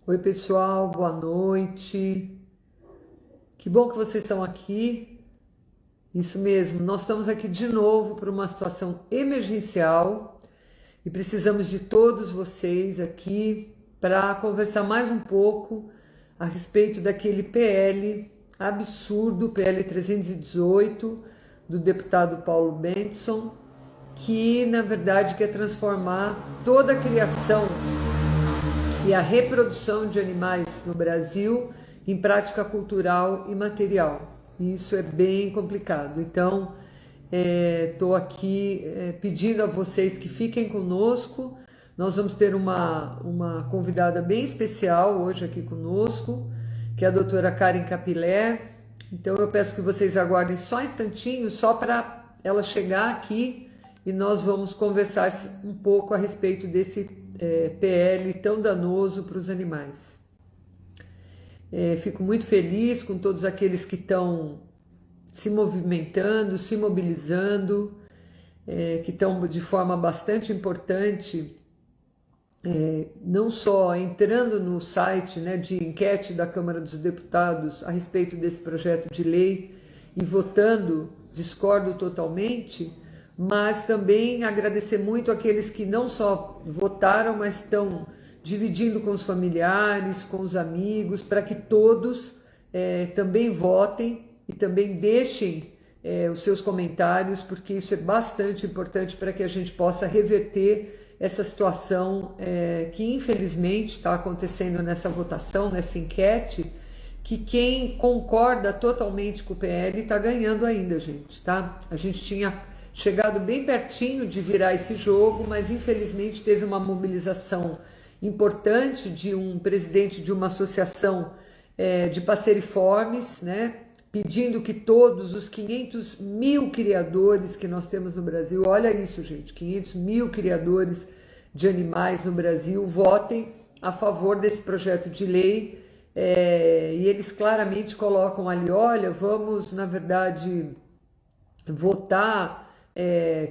Oi, pessoal, boa noite. Que bom que vocês estão aqui. Isso mesmo, nós estamos aqui de novo para uma situação emergencial e precisamos de todos vocês aqui para conversar mais um pouco a respeito daquele PL absurdo, PL 318, do deputado Paulo Bentson, que na verdade quer transformar toda a criação e a reprodução de animais no Brasil em prática cultural e material. E isso é bem complicado. Então, estou aqui pedindo a vocês que fiquem conosco. Nós vamos ter uma convidada bem especial hoje aqui conosco, que é a doutora Karen Capilé. Então, eu peço que vocês aguardem só um instantinho, só para ela chegar aqui e nós vamos conversar um pouco a respeito desse PL tão danoso para os animais. Fico muito feliz com todos aqueles que estão se movimentando, se mobilizando, que estão de forma bastante importante, não só entrando no site, né, de enquete da Câmara dos Deputados a respeito desse projeto de lei e votando, discordo totalmente, mas também agradecer muito àqueles que não só votaram, mas estão dividindo com os familiares, com os amigos, para que todos também votem e também deixem os seus comentários, porque isso é bastante importante para que a gente possa reverter essa situação que infelizmente está acontecendo nessa votação, nessa enquete, que quem concorda totalmente com o PL está ganhando ainda, gente, tá? A gente tinha chegado bem pertinho de virar esse jogo, mas infelizmente teve uma mobilização importante de um presidente de uma associação de passeriformes, né, pedindo que todos os 500 mil criadores que nós temos no Brasil, olha isso, gente, 500 mil criadores de animais no Brasil votem a favor desse projeto de lei, e eles claramente colocam ali, olha, vamos, na verdade, votar,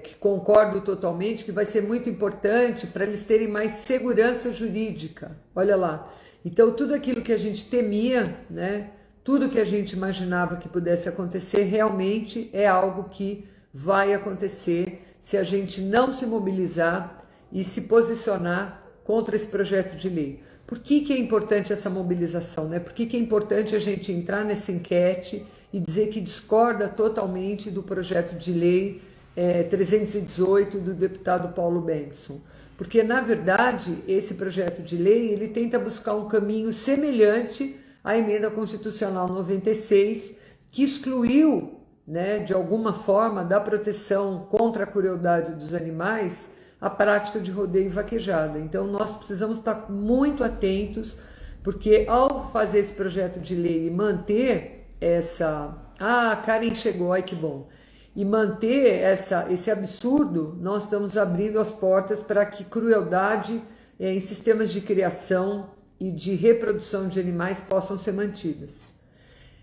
que concordo totalmente, que vai ser muito importante para eles terem mais segurança jurídica. Olha lá. Então, tudo aquilo que a gente temia, né, tudo que a gente imaginava que pudesse acontecer, realmente é algo que vai acontecer se a gente não se mobilizar e se posicionar contra esse projeto de lei. Por que é importante essa mobilização, né? Por que é importante a gente entrar nessa enquete e dizer que discorda totalmente do projeto de lei 318 do deputado Paulo Bentson? Porque, na verdade, esse projeto de lei ele tenta buscar um caminho semelhante à emenda constitucional 96, que excluiu, né, de alguma forma, da proteção contra a crueldade dos animais, a prática de rodeio e vaquejada. Então, nós precisamos estar muito atentos, porque ao fazer esse projeto de lei e manter essa... Ah, a Karen chegou, ai que bom! E manter esse absurdo, nós estamos abrindo as portas para que crueldade em sistemas de criação e de reprodução de animais possam ser mantidas.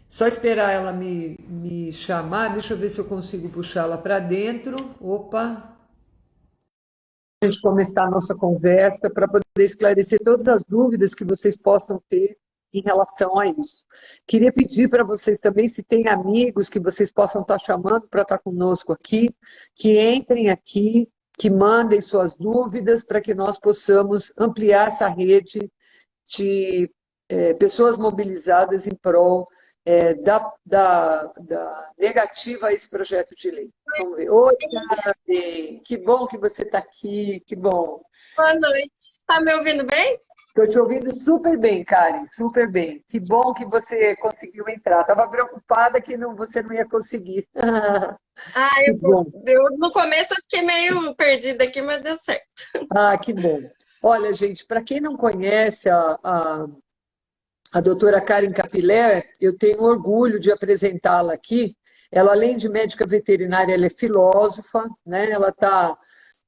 Só esperar ela me chamar, deixa eu ver se eu consigo puxá-la para dentro. Opa! A gente começar a nossa conversa para poder esclarecer todas as dúvidas que vocês possam ter em relação a isso. Queria pedir para vocês também, se tem amigos que vocês possam estar chamando para estar conosco aqui, que entrem aqui, que mandem suas dúvidas para que nós possamos ampliar essa rede de pessoas mobilizadas em prol da negativa a esse projeto de lei. Vamos ver. Oi, Karen, que bom que você está aqui, que bom. Boa noite. Tá me ouvindo bem? Estou te ouvindo super bem, Karen, super bem. Que bom que você conseguiu entrar. Estava preocupada que você não ia conseguir. Ah, Que bom. no começo eu fiquei meio perdida aqui, mas deu certo. Ah, que bom. Olha, gente, para quem não conhece a doutora Karen Capilé, eu tenho orgulho de apresentá-la aqui. Ela, além de médica veterinária, ela é filósofa, né? Ela está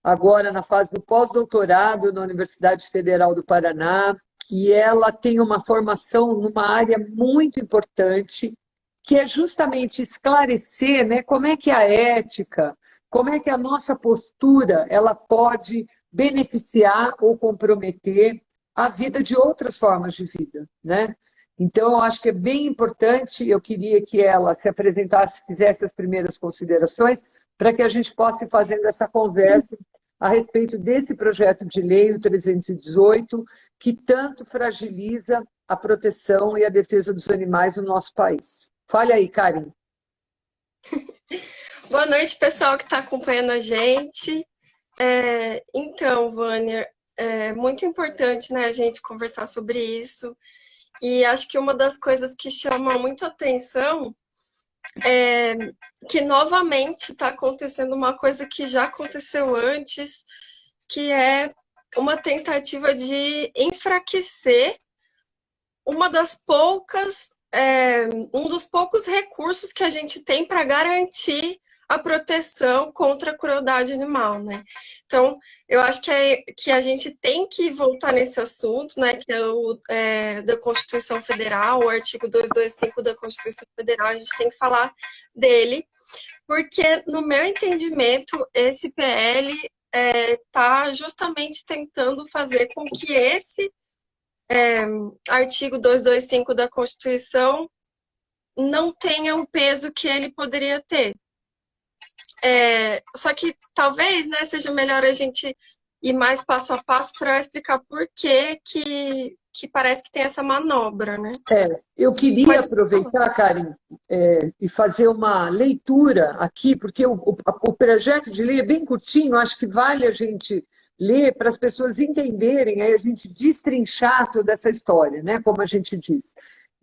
agora na fase do pós-doutorado na Universidade Federal do Paraná, e ela tem uma formação numa área muito importante, que é justamente esclarecer, né, como é que a ética, como é que a nossa postura ela pode beneficiar ou comprometer a vida de outras formas de vida, né? Então, eu acho que é bem importante, eu queria que ela se apresentasse, fizesse as primeiras considerações, para que a gente possa ir fazendo essa conversa a respeito desse projeto de lei, o 318, que tanto fragiliza a proteção e a defesa dos animais no nosso país. Fale aí, Karen. Boa noite, pessoal que está acompanhando a gente. Então, Vânia, é muito importante, né, a gente conversar sobre isso. E acho que uma das coisas que chama muito atenção é que novamente está acontecendo uma coisa que já aconteceu antes, que é uma tentativa de enfraquecer uma das poucas, um dos poucos recursos que a gente tem para garantir a proteção contra a crueldade animal, né? Então, eu acho que a gente tem que voltar nesse assunto, né? Que é o da Constituição Federal, o artigo 225 da Constituição Federal, a gente tem que falar dele, porque, no meu entendimento, esse PL está justamente tentando fazer com que esse artigo 225 da Constituição não tenha o peso que ele poderia ter. Só que talvez, né, seja melhor a gente ir mais passo a passo para explicar por que parece que tem essa manobra, né? Eu queria aproveitar, Karen, e fazer uma leitura aqui, porque o projeto de lei é bem curtinho, acho que vale a gente ler para as pessoas entenderem, aí a gente destrinchar toda essa história, né, como a gente diz.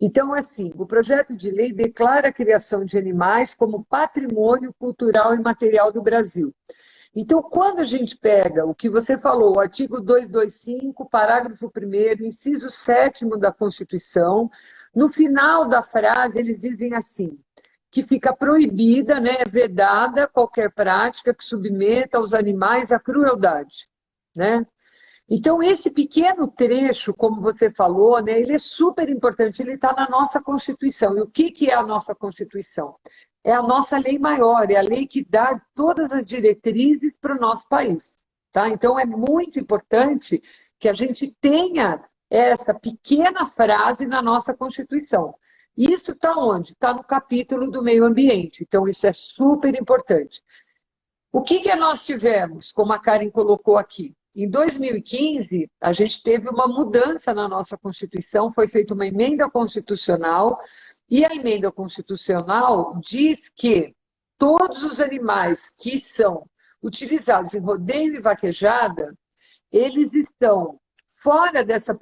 Então, assim, o projeto de lei declara a criação de animais como patrimônio cultural e material do Brasil. Então, quando a gente pega o que você falou, o artigo 225, parágrafo 1º, inciso 7º da Constituição, no final da frase eles dizem assim, que fica proibida, né, vedada qualquer prática que submeta os animais à crueldade, né? Então, esse pequeno trecho, como você falou, né, ele é super importante, ele está na nossa Constituição. E o que é a nossa Constituição? É a nossa lei maior, é a lei que dá todas as diretrizes para o nosso país. Tá? Então, é muito importante que a gente tenha essa pequena frase na nossa Constituição. Isso está onde? Está no capítulo do meio ambiente. Então, isso é super importante. O que nós tivemos, como a Karen colocou aqui? Em 2015, a gente teve uma mudança na nossa Constituição, foi feita uma emenda constitucional, e a emenda constitucional diz que todos os animais que são utilizados em rodeio e vaquejada, eles estão fora dessa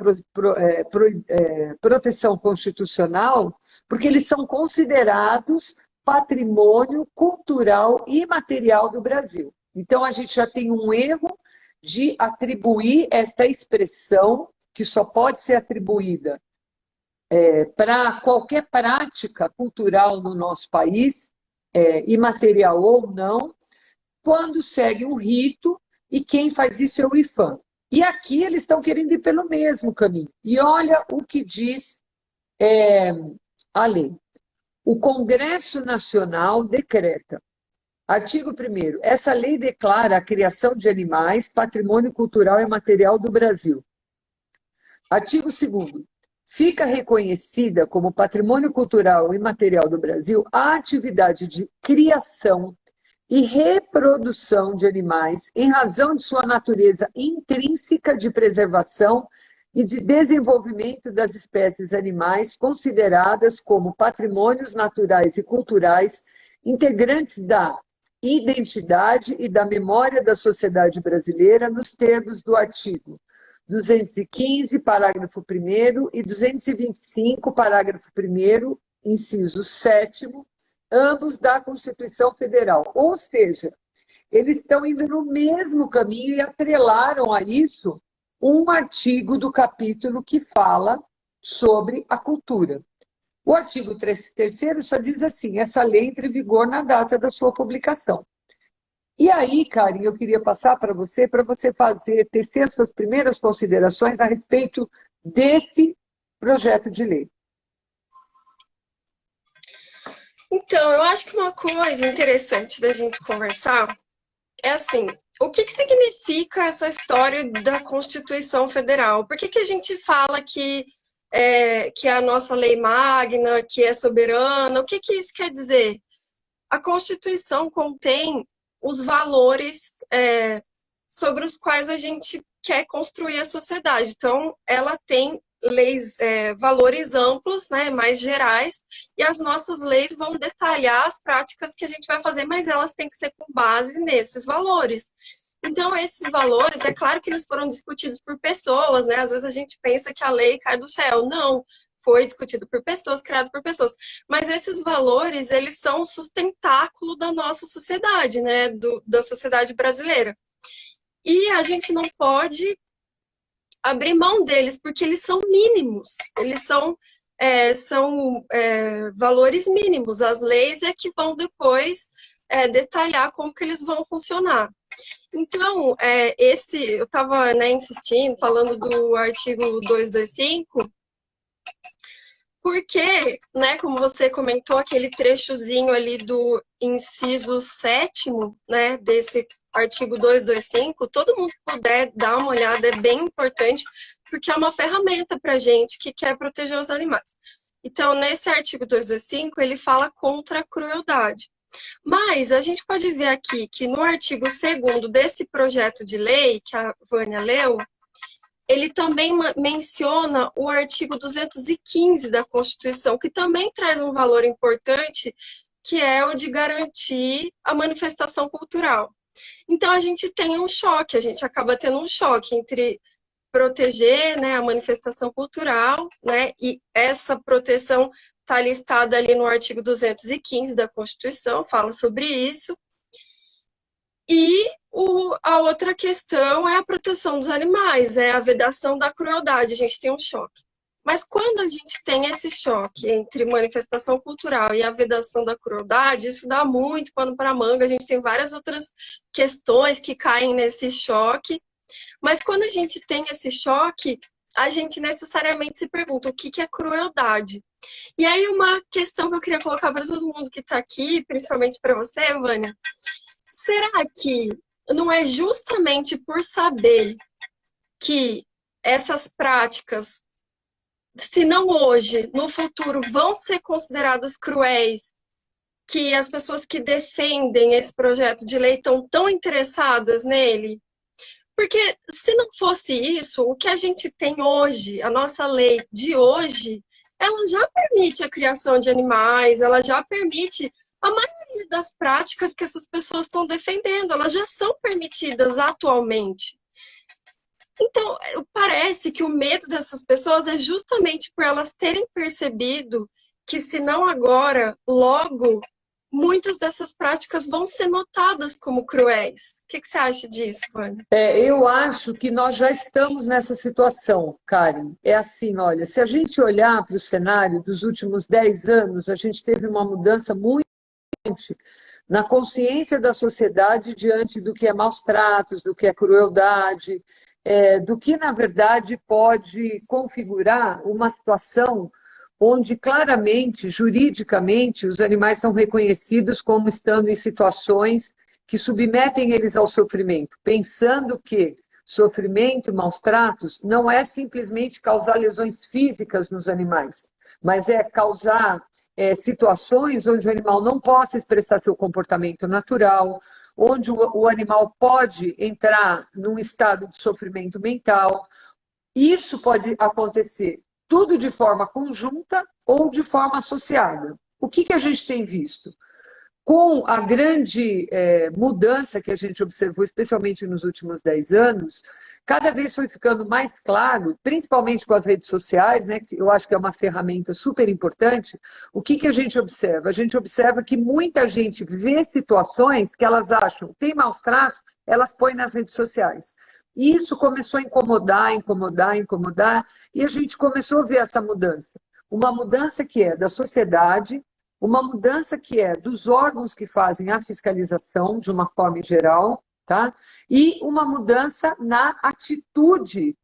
proteção constitucional, porque eles são considerados patrimônio cultural e material do Brasil. Então, a gente já tem um erro de atribuir esta expressão, que só pode ser atribuída para qualquer prática cultural no nosso país, imaterial ou não, quando segue um rito, e quem faz isso é o IPHAN. E aqui eles estão querendo ir pelo mesmo caminho. E olha o que diz a lei. O Congresso Nacional decreta, artigo 1º, essa lei declara a criação de animais patrimônio cultural e material do Brasil. Artigo 2º, fica reconhecida como patrimônio cultural e material do Brasil a atividade de criação e reprodução de animais em razão de sua natureza intrínseca de preservação e de desenvolvimento das espécies animais consideradas como patrimônios naturais e culturais integrantes da identidade e da memória da sociedade brasileira nos termos do artigo 215, parágrafo 1º e 225, parágrafo 1º, inciso 7º, ambos da Constituição Federal. Ou seja, eles estão indo no mesmo caminho e atrelaram a isso um artigo do capítulo que fala sobre a cultura. O artigo 3º só diz assim, essa lei entra em vigor na data da sua publicação. E aí, Karen, eu queria passar para você tecer as suas primeiras considerações a respeito desse projeto de lei. Então, eu acho que uma coisa interessante da gente conversar é assim, o que significa essa história da Constituição Federal? Por que a gente fala que é a nossa lei magna, que é soberana? O que isso quer dizer? A Constituição contém os valores sobre os quais a gente quer construir a sociedade. Então, ela tem leis, valores amplos, né, mais gerais, e as nossas leis vão detalhar as práticas que a gente vai fazer, mas elas têm que ser com base nesses valores. Então, esses valores, é claro que eles foram discutidos por pessoas, né? Às vezes a gente pensa que a lei cai do céu. Não, foi discutido por pessoas, criado por pessoas. Mas esses valores, eles são o sustentáculo da nossa sociedade, né? Da sociedade brasileira. E a gente não pode abrir mão deles, porque eles são mínimos. Eles são valores mínimos. As leis é que vão depois detalhar como que eles vão funcionar. Então, eu estava insistindo, falando do artigo 225, porque, né, como você comentou, aquele trechozinho ali do inciso 7º, né, desse artigo 225, todo mundo que puder dar uma olhada, é bem importante, porque é uma ferramenta para a gente que quer proteger os animais. Então, nesse artigo 225, ele fala contra a crueldade. Mas a gente pode ver aqui que no artigo 2º desse projeto de lei, que a Vânia leu, ele também menciona o artigo 215 da Constituição, que também traz um valor importante, que é o de garantir a manifestação cultural. Então, a gente tem um choque, a gente acaba tendo um choque entre proteger, né, a manifestação cultural, né, e essa proteção está listada ali no artigo 215 da Constituição, fala sobre isso. E a outra questão é a proteção dos animais, é a vedação da crueldade, a gente tem um choque. Mas quando a gente tem esse choque entre manifestação cultural e a vedação da crueldade, isso dá muito pano para manga, a gente tem várias outras questões que caem nesse choque. Mas quando a gente tem esse choque, a gente necessariamente se pergunta o que é crueldade. E aí uma questão que eu queria colocar para todo mundo que está aqui, principalmente para você, Vânia, será que não é justamente por saber que essas práticas, se não hoje, no futuro, vão ser consideradas cruéis, que as pessoas que defendem esse projeto de lei estão tão interessadas nele? Porque se não fosse isso, o que a gente tem hoje, a nossa lei de hoje, ela já permite a criação de animais, ela já permite a maioria das práticas que essas pessoas estão defendendo, elas já são permitidas atualmente. Então, parece que o medo dessas pessoas é justamente por elas terem percebido que, se não agora, logo, muitas dessas práticas vão ser notadas como cruéis. O que você acha disso, Vânia? Eu acho que nós já estamos nessa situação, Karen. É assim, olha, se a gente olhar para o cenário dos últimos 10 anos, a gente teve uma mudança muito na consciência da sociedade diante do que é maus tratos, do que é crueldade, do que, na verdade, pode configurar uma situação onde claramente, juridicamente, os animais são reconhecidos como estando em situações que submetem eles ao sofrimento, pensando que sofrimento e maus tratos não é simplesmente causar lesões físicas nos animais, mas é causar situações onde o animal não possa expressar seu comportamento natural, onde o animal pode entrar num estado de sofrimento mental. Isso pode acontecer tudo de forma conjunta ou de forma associada. O que a gente tem visto? Com a grande mudança que a gente observou, especialmente nos últimos 10 anos, cada vez foi ficando mais claro, principalmente com as redes sociais, né, que eu acho que é uma ferramenta super importante, o que a gente observa? A gente observa que muita gente vê situações que elas acham que tem maus tratos, elas põem nas redes sociais. E isso começou a incomodar, e a gente começou a ver essa mudança. Uma mudança que é da sociedade, uma mudança que é dos órgãos que fazem a fiscalização, de uma forma geral, tá? E uma mudança na atitude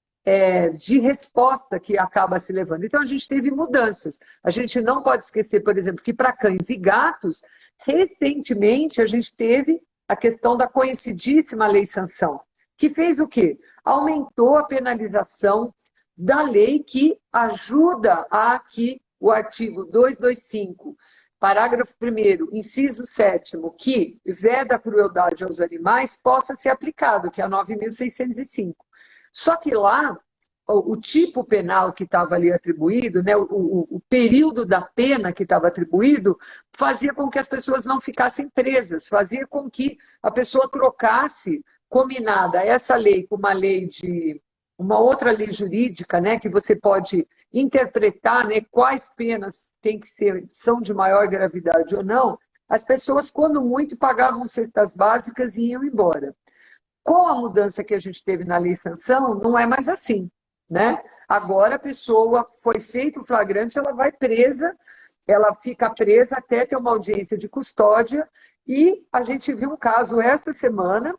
de resposta que acaba se levando. Então, a gente teve mudanças. A gente não pode esquecer, por exemplo, que para cães e gatos, recentemente a gente teve a questão da conhecidíssima lei sanção, que fez o quê? Aumentou a penalização da lei que ajuda a que o artigo 225, parágrafo 1º, inciso 7º, que veda a crueldade aos animais, possa ser aplicado, que é a 9.605. Só que lá, o tipo penal que estava ali atribuído, né, o período da pena que estava atribuído, fazia com que as pessoas não ficassem presas, fazia com que a pessoa trocasse, combinada essa lei com uma outra lei jurídica, né, que você pode interpretar, né, quais penas são de maior gravidade ou não, as pessoas, quando muito, pagavam cestas básicas e iam embora. Com a mudança que a gente teve na lei sanção, não é mais assim, né? Agora a pessoa foi feito o flagrante, ela vai presa, ela fica presa até ter uma audiência de custódia, e a gente viu um caso esta semana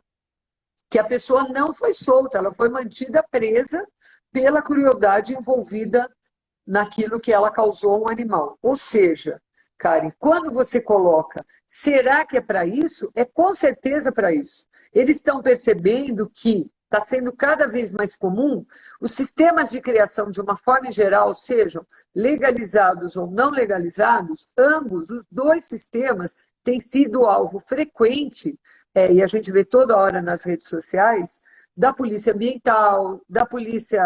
que a pessoa não foi solta, ela foi mantida presa pela crueldade envolvida naquilo que ela causou ao animal. Ou seja, Karen, quando você coloca, será que é para isso? É com certeza para isso. Eles estão percebendo que está sendo cada vez mais comum os sistemas de criação, de uma forma geral, sejam legalizados ou não legalizados, ambos, os dois sistemas, têm sido alvo frequente, e a gente vê toda hora nas redes sociais, da polícia ambiental, da polícia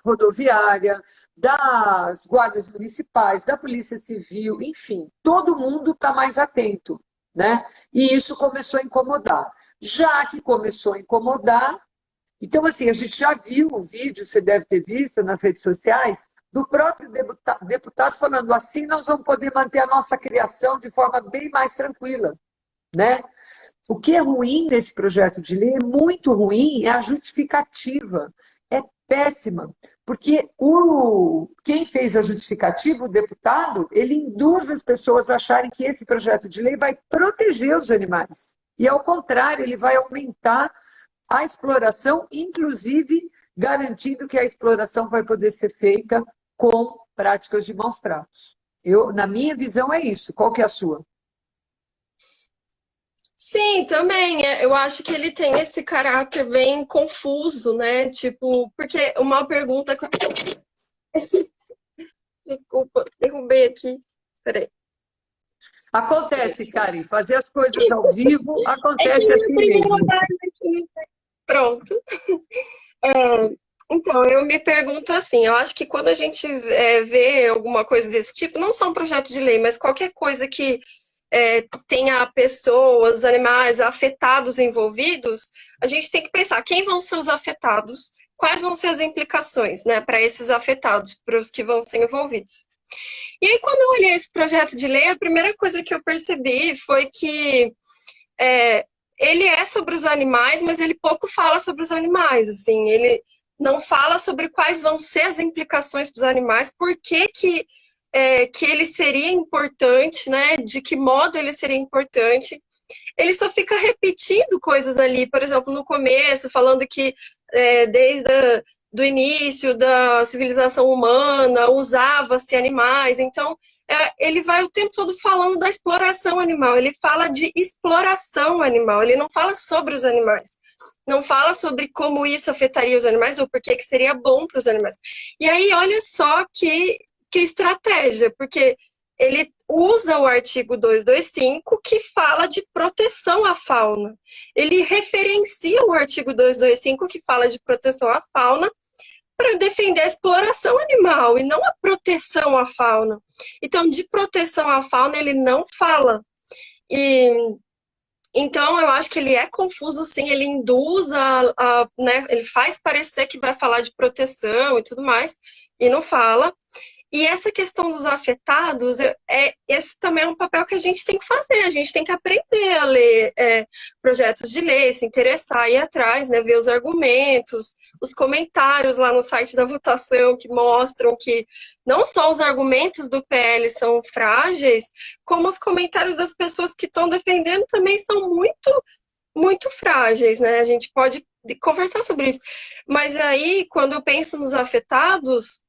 rodoviária, das guardas municipais, da polícia civil, enfim, todo mundo está mais atento, né? E isso começou a incomodar. Já que começou a incomodar, então assim, a gente já viu o vídeo, você deve ter visto nas redes sociais, do próprio deputado falando assim, nós vamos poder manter a nossa criação de forma bem mais tranquila, né? O que é ruim nesse projeto de lei, é muito ruim, é a justificativa. É péssima, porque quem fez a justificativa, o deputado, ele induz as pessoas a acharem que esse projeto de lei vai proteger os animais. E, ao contrário, ele vai aumentar a exploração, inclusive garantindo que a exploração vai poder ser feita com práticas de maus tratos. Na minha visão, é isso. Qual que é a sua? Sim, também. Eu acho que ele tem esse caráter bem confuso, né? Tipo, porque uma pergunta. Desculpa, derrubei aqui. Peraí. Acontece, Karen, fazer as coisas ao vivo acontece assim mesmo. Pronto. Então, eu me pergunto assim, eu acho que quando a gente vê alguma coisa desse tipo, não só um projeto de lei, mas qualquer coisa que tenha pessoas, animais afetados envolvidos, a gente tem que pensar quem vão ser os afetados, quais vão ser as implicações, né, para esses afetados, para os que vão ser envolvidos. E aí, quando eu olhei esse projeto de lei, a primeira coisa que eu percebi foi que ele é sobre os animais, mas ele pouco fala sobre os animais, assim, ele não fala sobre quais vão ser as implicações para os animais, por que ele seria importante, né? De que modo ele seria importante. Ele só fica repetindo coisas ali, por exemplo, no começo, falando que desde do início da civilização humana usava-se animais. Então, ele vai o tempo todo falando da exploração animal. Ele fala de exploração animal, ele não fala sobre os animais. Não fala sobre como isso afetaria os animais ou por que seria bom para os animais. E aí, olha só que estratégia, porque ele usa o artigo 225, que fala de proteção à fauna. Ele referencia o artigo 225, que fala de proteção à fauna, para defender a exploração animal e não a proteção à fauna. Então, de proteção à fauna, ele não fala. Então, eu acho que ele é confuso, sim, ele induz né, ele faz parecer que vai falar de proteção e tudo mais, e não fala. E essa questão dos afetados, esse também é um papel que a gente tem que fazer, a gente tem que aprender a ler projetos de lei, se interessar, ir atrás, né, ver os argumentos, os comentários lá no site da votação que mostram que não só os argumentos do PL são frágeis, como os comentários das pessoas que estão defendendo também são muito, muito frágeis, né? A gente pode conversar sobre isso. Mas aí, quando eu penso nos afetados,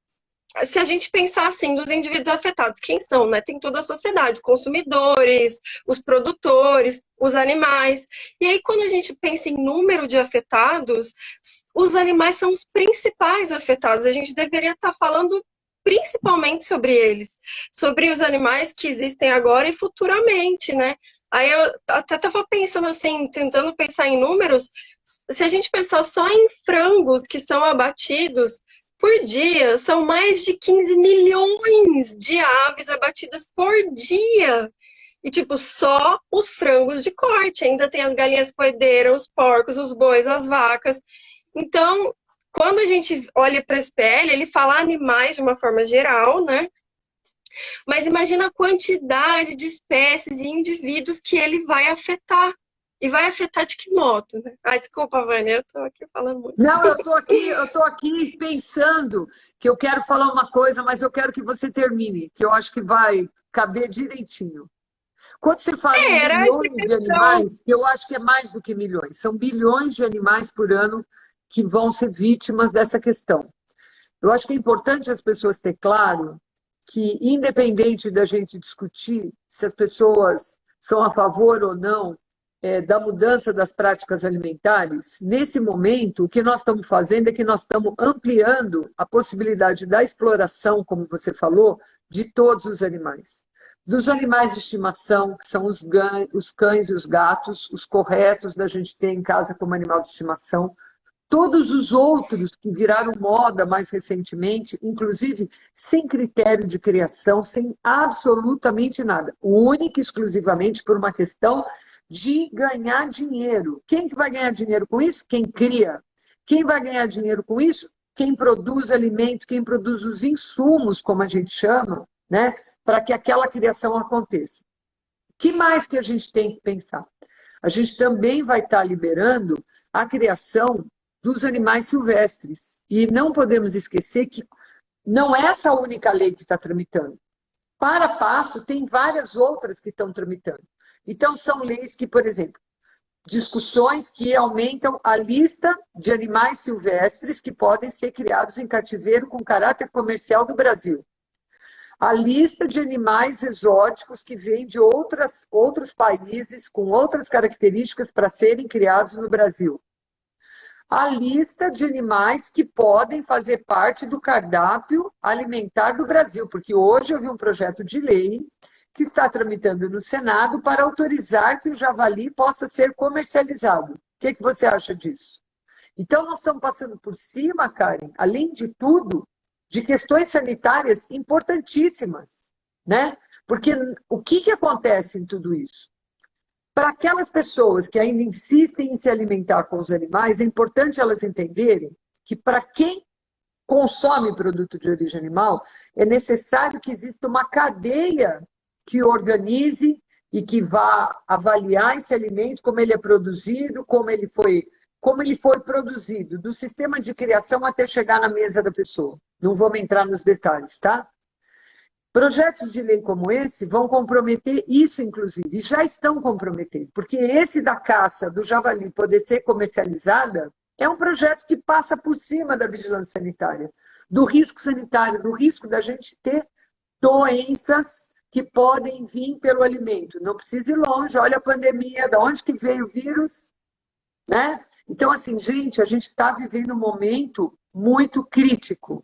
se a gente pensar assim, dos indivíduos afetados, quem são, né? Tem toda a sociedade, os consumidores, os produtores, os animais. E aí, quando a gente pensa em número de afetados, os animais são os principais afetados. A gente deveria estar falando principalmente sobre eles, sobre os animais que existem agora e futuramente, né? Aí eu até estava pensando assim, tentando pensar em números, se a gente pensar só em frangos que são abatidos por dia, são mais de 15 milhões de aves abatidas por dia. E, tipo, só os frangos de corte. Ainda tem as galinhas poedeiras, os porcos, os bois, as vacas. Então, quando a gente olha para a SPL, ele fala animais de uma forma geral, né? Mas imagina a quantidade de espécies e indivíduos que ele vai afetar. E vai afetar de que modo, né? Ah, desculpa, Vânia, eu tô aqui falando muito. Não, eu tô aqui pensando que eu quero falar uma coisa, mas eu quero que você termine, que eu acho que vai caber direitinho. Quando você fala em Era essa milhões de questão. animais, eu acho que é mais do que milhões, são bilhões de animais por ano que vão ser vítimas dessa questão. Eu acho que é importante as pessoas ter claro que, independente da gente discutir se as pessoas são a favor ou não da mudança das práticas alimentares, nesse momento, o que nós estamos fazendo é que nós estamos ampliando a possibilidade da exploração, como você falou, de todos os animais. Dos animais de estimação, que são os cães e os gatos, os corretos da gente ter em casa como animal de estimação, todos os outros que viraram moda mais recentemente, inclusive sem critério de criação, sem absolutamente nada, única e exclusivamente por uma questão de ganhar dinheiro. Quem que vai ganhar dinheiro com isso? Quem cria. Quem vai ganhar dinheiro com isso? Quem produz alimento, quem produz os insumos, como a gente chama, né, para que aquela criação aconteça. O que mais que a gente tem que pensar? A gente também vai estar liberando a criação dos animais silvestres. E não podemos esquecer que não é essa a única lei que está tramitando. Para Passo, tem várias outras que estão tramitando. Então, são leis que, por exemplo, discussões que aumentam a lista de animais silvestres que podem ser criados em cativeiro com caráter comercial do Brasil. A lista de animais exóticos que vêm de outros países com outras características para serem criados no Brasil. A lista de animais que podem fazer parte do cardápio alimentar do Brasil, porque hoje eu vi um projeto de lei que está tramitando no Senado para autorizar que o javali possa ser comercializado. O que você acha disso? Então, nós estamos passando por cima, Karen, além de tudo, de questões sanitárias importantíssimas, né? Porque o que acontece em tudo isso? Para aquelas pessoas que ainda insistem em se alimentar com os animais, é importante elas entenderem que para quem consome produto de origem animal, é necessário que exista uma cadeia que organize e que vá avaliar esse alimento, como ele é produzido, como ele foi produzido, do sistema de criação até chegar na mesa da pessoa. Não vamos entrar nos detalhes, tá? Projetos de lei como esse vão comprometer isso, inclusive, e já estão comprometendo, porque esse da caça do javali poder ser comercializada é um projeto que passa por cima da vigilância sanitária, do risco sanitário, do risco da gente ter doenças que podem vir pelo alimento. Não precisa ir longe, olha a pandemia, de onde que veio o vírus, né? Então, assim, gente, a gente está vivendo um momento muito crítico.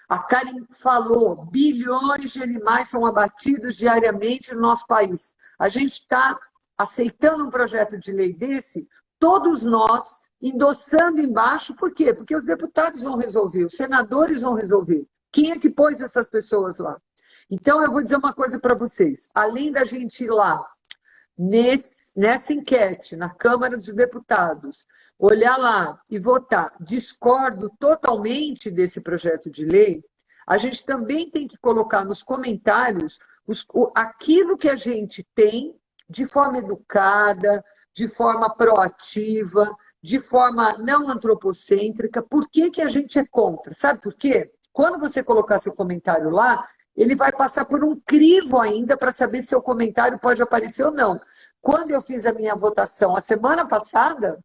A Karen falou, bilhões de animais são abatidos diariamente no nosso país. A gente está aceitando um projeto de lei desse, todos nós endossando embaixo, por quê? Porque os deputados vão resolver, os senadores vão resolver. Quem é que pôs essas pessoas lá? Então, eu vou dizer uma coisa para vocês. Além da gente ir lá, nessa enquete, na Câmara dos Deputados, olhar lá e votar, discordo totalmente desse projeto de lei, a gente também tem que colocar nos comentários aquilo que a gente tem de forma educada, de forma proativa, de forma não antropocêntrica. Por que que a gente é contra? Sabe por quê? Quando você colocar seu comentário lá, ele vai passar por um crivo ainda para saber se seu comentário pode aparecer ou não. Quando eu fiz a minha votação a semana passada,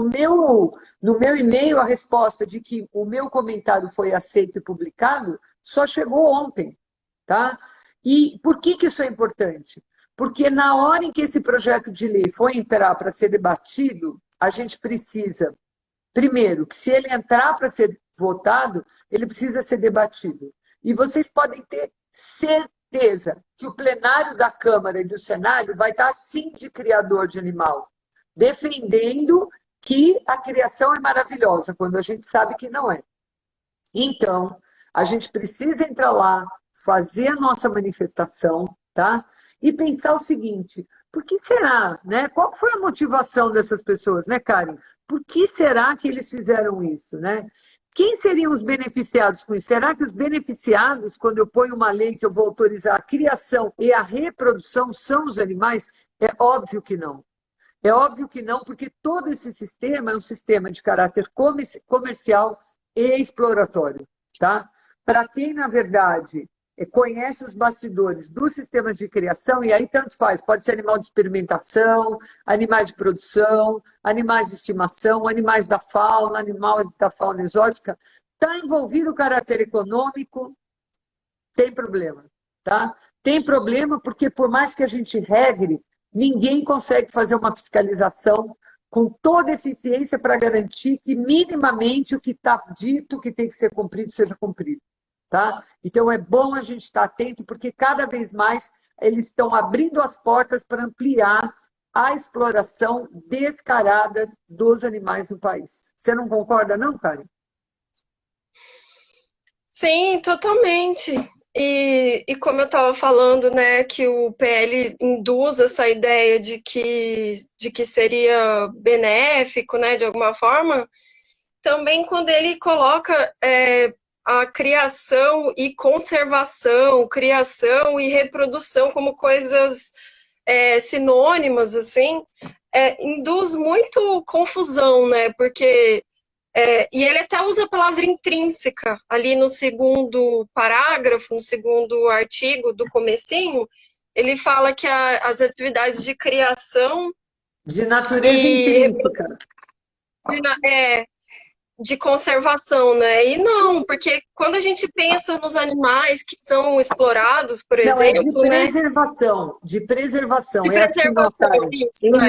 no meu e-mail, a resposta de que o meu comentário foi aceito e publicado só chegou ontem, tá? E por que que isso é importante? Porque na hora em que esse projeto de lei for entrar para ser debatido, a gente precisa, primeiro, que se ele entrar para ser votado, ele precisa ser debatido. E vocês podem ter certeza que o plenário da Câmara e do Senado vai estar sim de criador de animal, defendendo que a criação é maravilhosa, quando a gente sabe que não é. Então, a gente precisa entrar lá, fazer a nossa manifestação, tá? E pensar o seguinte, por que será, né? Qual foi a motivação dessas pessoas, né, Karen? Por que será que eles fizeram isso, né? Quem seriam os beneficiados com isso? Será que os beneficiados, quando eu ponho uma lei que eu vou autorizar a criação e a reprodução, são os animais? É óbvio que não. É óbvio que não, porque todo esse sistema é um sistema de caráter comercial e exploratório, tá? Para quem, na verdade, conhece os bastidores dos sistemas de criação, e aí tanto faz, pode ser animal de experimentação, animais de produção, animais de estimação, animais da fauna, animais da fauna exótica, está envolvido o caráter econômico, tem problema, tá? Tem problema porque por mais que a gente regre, ninguém consegue fazer uma fiscalização com toda eficiência para garantir que minimamente o que está dito que tem que ser cumprido seja cumprido. Tá? Então é bom a gente estar atento, porque cada vez mais eles estão abrindo as portas para ampliar a exploração descarada dos animais no país. Você não concorda, não, Karen? Sim, totalmente. E como eu estava falando, né, que o PL induz essa ideia de que seria benéfico, né, de alguma forma, também quando ele coloca a criação e conservação, criação e reprodução como coisas sinônimas, assim, induz muito confusão, né, porque e ele até usa a palavra intrínseca ali no segundo parágrafo, no segundo artigo do comecinho, ele fala que as atividades de criação de natureza intrínseca. De conservação, né? E não, porque quando a gente pensa nos animais que são explorados, por não, exemplo, é né? De preservação. De É assim, preservação, Karen, isso, né?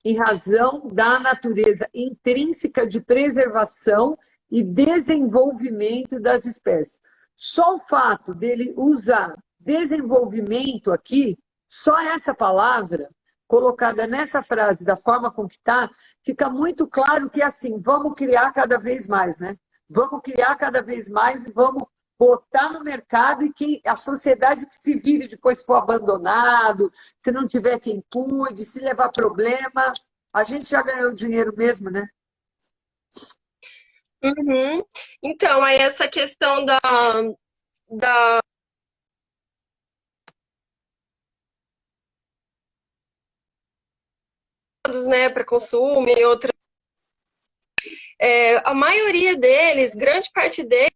em razão da natureza intrínseca de preservação e desenvolvimento das espécies. Só o fato dele usar desenvolvimento aqui, só essa palavra colocada nessa frase da forma com que está, fica muito claro que assim, vamos criar cada vez mais, né? Vamos criar cada vez mais e vamos botar no mercado e que a sociedade que se vire depois for abandonado, se não tiver quem cuide, se levar problema, a gente já ganhou dinheiro mesmo, né? Uhum. Então, aí essa questão da né, para consumo e outras. A maioria deles, grande parte deles,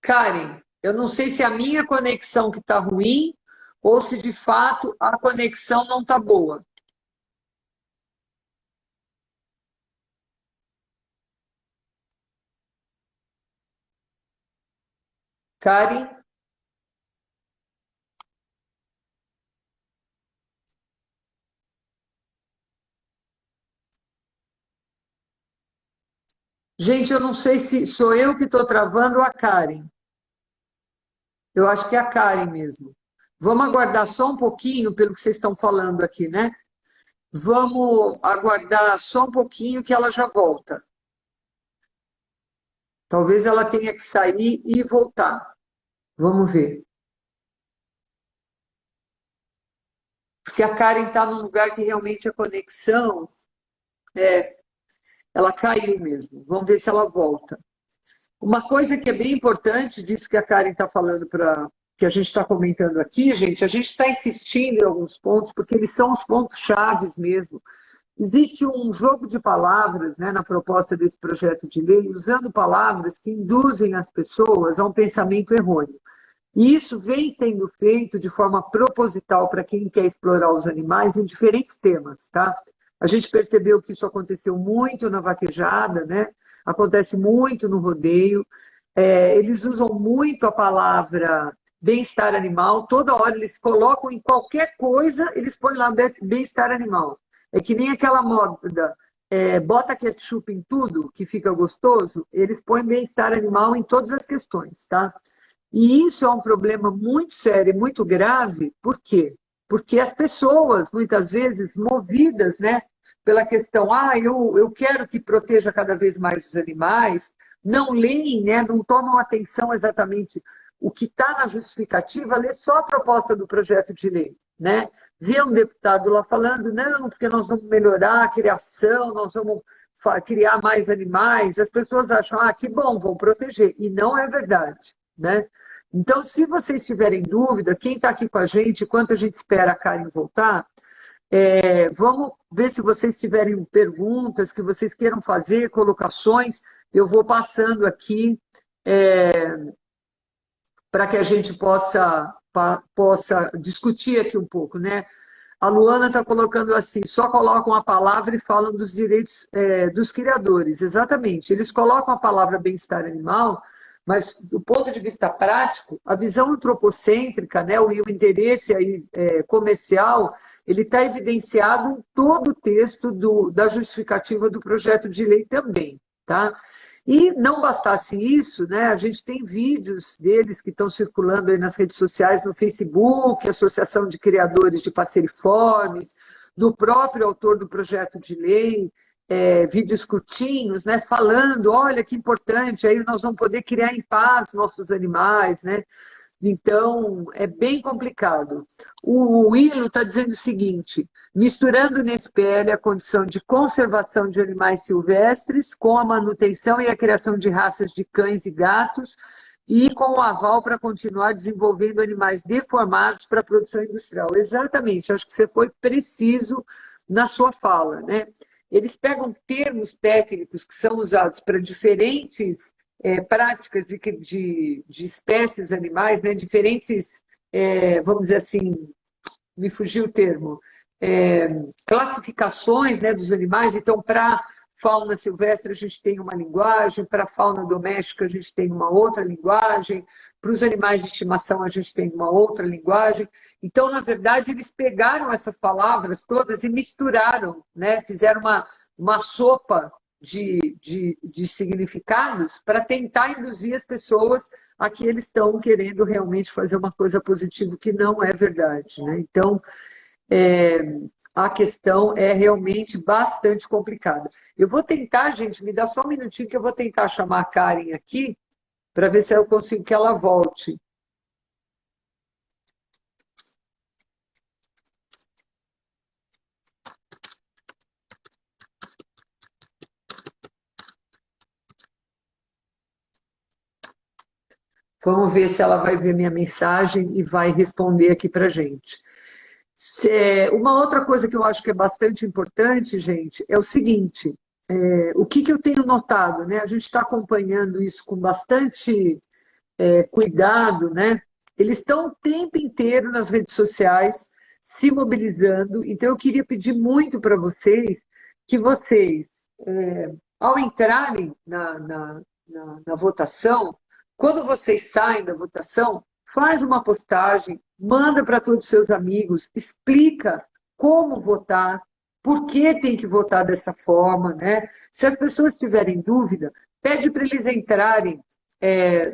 Karen, eu não sei se é a minha conexão que está ruim ou se de fato a conexão não está boa. Karen? Gente, eu não sei se sou eu que estou travando ou a Karen. Eu acho que é a Karen mesmo. Vamos aguardar só um pouquinho pelo que vocês estão falando aqui, né? Vamos aguardar só um pouquinho que ela já volta. Talvez ela tenha que sair e voltar. Vamos ver. Porque a Karen está num lugar que realmente a conexão ela caiu mesmo. Vamos ver se ela volta. Uma coisa que é bem importante disso que a Karen está falando que a gente está comentando aqui, gente, a gente está insistindo em alguns pontos, porque eles são os pontos chaves mesmo. Existe um jogo de palavras, né, na proposta desse projeto de lei, usando palavras que induzem as pessoas a um pensamento errôneo. E isso vem sendo feito de forma proposital para quem quer explorar os animais em diferentes temas, tá? A gente percebeu que isso aconteceu muito na vaquejada, né? Acontece muito no rodeio. Eles usam muito a palavra bem-estar animal, toda hora eles colocam em qualquer coisa, eles põem lá bem-estar animal. É que nem aquela moda, bota ketchup em tudo, que fica gostoso, eles põem bem-estar animal em todas as questões, tá? E isso é um problema muito sério e muito grave, por quê? Porque as pessoas, muitas vezes, movidas, né, pela questão, eu quero que proteja cada vez mais os animais, não leem, né, não tomam atenção exatamente o que está na justificativa, lê só a proposta do projeto de lei, né? Vê um deputado lá falando, não, porque nós vamos melhorar a criação, nós vamos criar mais animais, as pessoas acham, que bom, vão proteger, e não é verdade, né? Então, se vocês tiverem dúvida, quem está aqui com a gente, enquanto a gente espera a Karen voltar, vamos ver se vocês tiverem perguntas que vocês queiram fazer, colocações, eu vou passando aqui para que a gente possa discutir aqui um pouco, né? A Luana está colocando assim, só colocam a palavra e falam dos direitos dos criadores. Exatamente, eles colocam a palavra bem-estar animal, mas do ponto de vista prático, a visão antropocêntrica, né, e o interesse aí, comercial, ele está evidenciado em todo o texto da justificativa do projeto de lei também, tá? E não bastasse isso, né, a gente tem vídeos deles que estão circulando aí nas redes sociais, no Facebook, Associação de Criadores de Passeriformes, do próprio autor do projeto de lei, vídeos curtinhos, né, falando, olha que importante, aí nós vamos poder criar em paz nossos animais, né? Então, é bem complicado. O Willo está dizendo o seguinte, misturando nesse PL a condição de conservação de animais silvestres com a manutenção e a criação de raças de cães e gatos e com o aval para continuar desenvolvendo animais deformados para a produção industrial. Exatamente, acho que você foi preciso na sua fala, né? Eles pegam termos técnicos que são usados para diferentes práticas de espécies animais, né? Diferentes, vamos dizer assim, me fugiu o termo, classificações, né, dos animais. Então, para fauna silvestre a gente tem uma linguagem, para fauna doméstica a gente tem uma outra linguagem, para os animais de estimação a gente tem uma outra linguagem. Então, na verdade, eles pegaram essas palavras todas e misturaram, né? Fizeram uma sopa de significados para tentar induzir as pessoas a que eles estão querendo realmente fazer uma coisa positiva, que não é verdade, né? Então, a questão é realmente bastante complicada. Eu vou tentar, gente, me dá só um minutinho que eu vou tentar chamar a Karen aqui para ver se eu consigo que ela volte. Vamos ver se ela vai ver minha mensagem e vai responder aqui para a gente. Uma outra coisa que eu acho que é bastante importante, gente, é o seguinte, o que eu tenho notado, né? A gente está acompanhando isso com bastante cuidado, né? Eles estão o tempo inteiro nas redes sociais se mobilizando, então eu queria pedir muito para vocês que vocês, ao entrarem na votação, quando vocês saem da votação, faz uma postagem, manda para todos os seus amigos, explica como votar, por que tem que votar dessa forma, né? Se as pessoas tiverem dúvida, pede para eles entrarem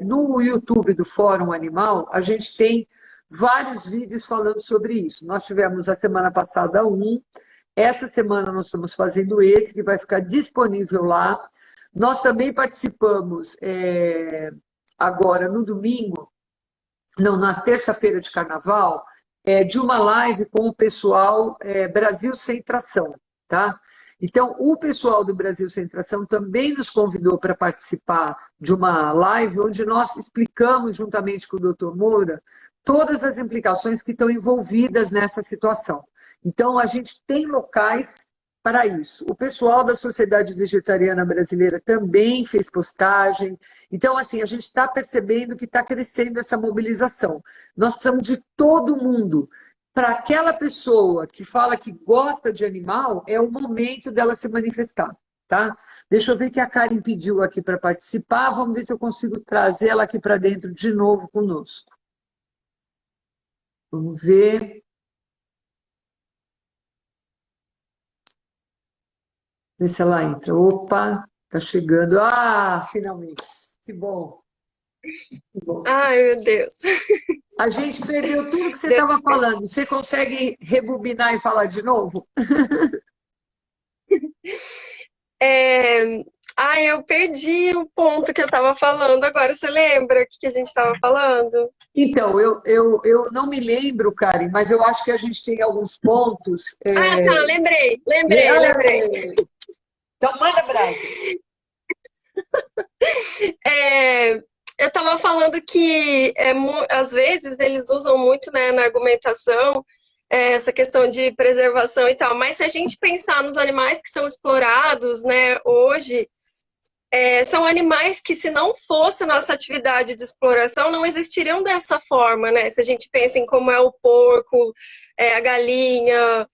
no YouTube do Fórum Animal, a gente tem vários vídeos falando sobre isso. Nós tivemos a semana passada essa semana nós estamos fazendo esse, que vai ficar disponível lá. Nós também participamos agora no domingo, não, na terça-feira de carnaval, de uma live com o pessoal Brasil Sem Tração, tá? Então, o pessoal do Brasil Sem Tração também nos convidou para participar de uma live onde nós explicamos, juntamente com o Dr. Moura, todas as implicações que estão envolvidas nessa situação. Então, a gente tem locais para isso. O pessoal da Sociedade Vegetariana Brasileira também fez postagem. Então, assim, a gente está percebendo que está crescendo essa mobilização. Nós precisamos de todo mundo. Para aquela pessoa que fala que gosta de animal, é o momento dela se manifestar. Tá? Deixa eu ver que a Karen pediu aqui para participar. Vamos ver se eu consigo trazer ela aqui para dentro de novo conosco. Vamos ver. Vê se ela entra. Opa, tá chegando. Ah, finalmente. Que bom. Que bom. Ai, meu Deus. A gente perdeu tudo que você estava falando. Você consegue rebobinar e falar de novo? Eu perdi o ponto que eu estava falando. Agora você lembra o que a gente estava falando? Então, eu não me lembro, Karen, mas eu acho que a gente tem alguns pontos. Ah, tá, lembrei. Então, manda brasa. Eu estava falando que às vezes eles usam muito, né, na argumentação essa questão de preservação e tal, mas se a gente pensar nos animais que são explorados, né, hoje, são animais que, se não fosse a nossa atividade de exploração, não existiriam dessa forma, né? Se a gente pensa em como é o porco, a galinha,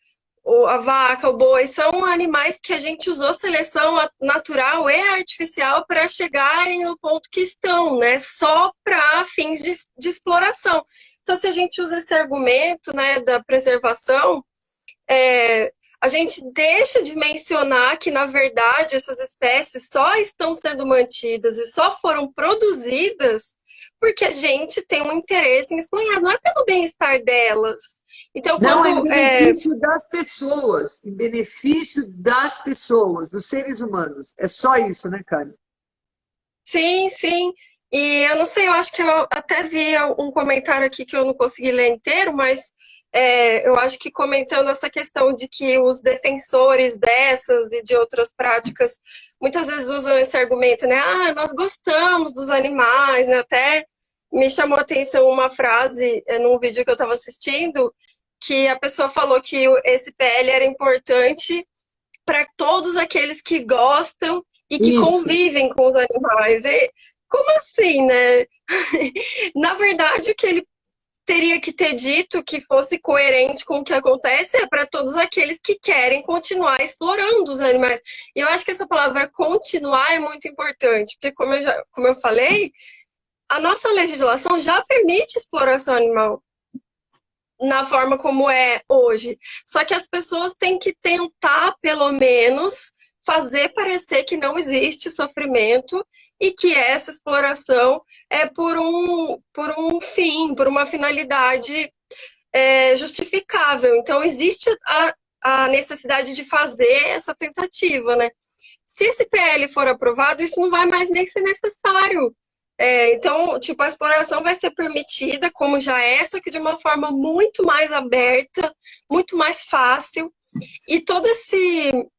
a vaca, o boi, são animais que a gente usou seleção natural e artificial para chegarem no ponto que estão, né? Só para fins de exploração. Então, se a gente usa esse argumento, né, da preservação, a gente deixa de mencionar que, na verdade, essas espécies só estão sendo mantidas e só foram produzidas porque a gente tem um interesse em explorar, não é pelo bem-estar delas. Então, não, em benefício das pessoas, em benefício das pessoas, dos seres humanos. É só isso, né, Karen? Sim, sim. E eu não sei, eu acho que eu até vi um comentário aqui que eu não consegui ler inteiro, mas eu acho que comentando essa questão de que os defensores dessas e de outras práticas muitas vezes usam esse argumento, né? Ah, nós gostamos dos animais, né? Até me chamou a atenção uma frase num vídeo que eu estava assistindo, que a pessoa falou que esse PL era importante para todos aqueles que gostam e que convivem com os animais. E, como assim, né? Na verdade, o que ele teria que ter dito que fosse coerente com o que acontece é para todos aqueles que querem continuar explorando os animais. E eu acho que essa palavra continuar é muito importante, porque como eu falei, a nossa legislação já permite exploração animal na forma como é hoje. Só que as pessoas têm que tentar, pelo menos, fazer parecer que não existe sofrimento e que essa exploração é por um fim, por uma finalidade justificável. Então, existe a necessidade de fazer essa tentativa, né? Se esse PL for aprovado, isso não vai mais nem ser necessário. Então, tipo, a exploração vai ser permitida, como já é, só que de uma forma muito mais aberta, muito mais fácil. E todo esse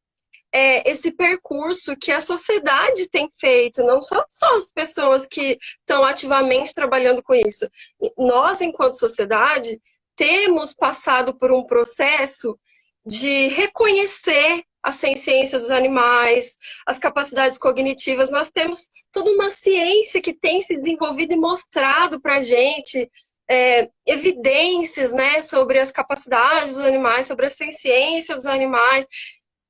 percurso que a sociedade tem feito, não só as pessoas que estão ativamente trabalhando com isso. Nós, enquanto sociedade, temos passado por um processo de reconhecer a ciência dos animais, as capacidades cognitivas. Nós temos toda uma ciência que tem se desenvolvido e mostrado para a gente evidências, né, sobre as capacidades dos animais, sobre a ciência dos animais.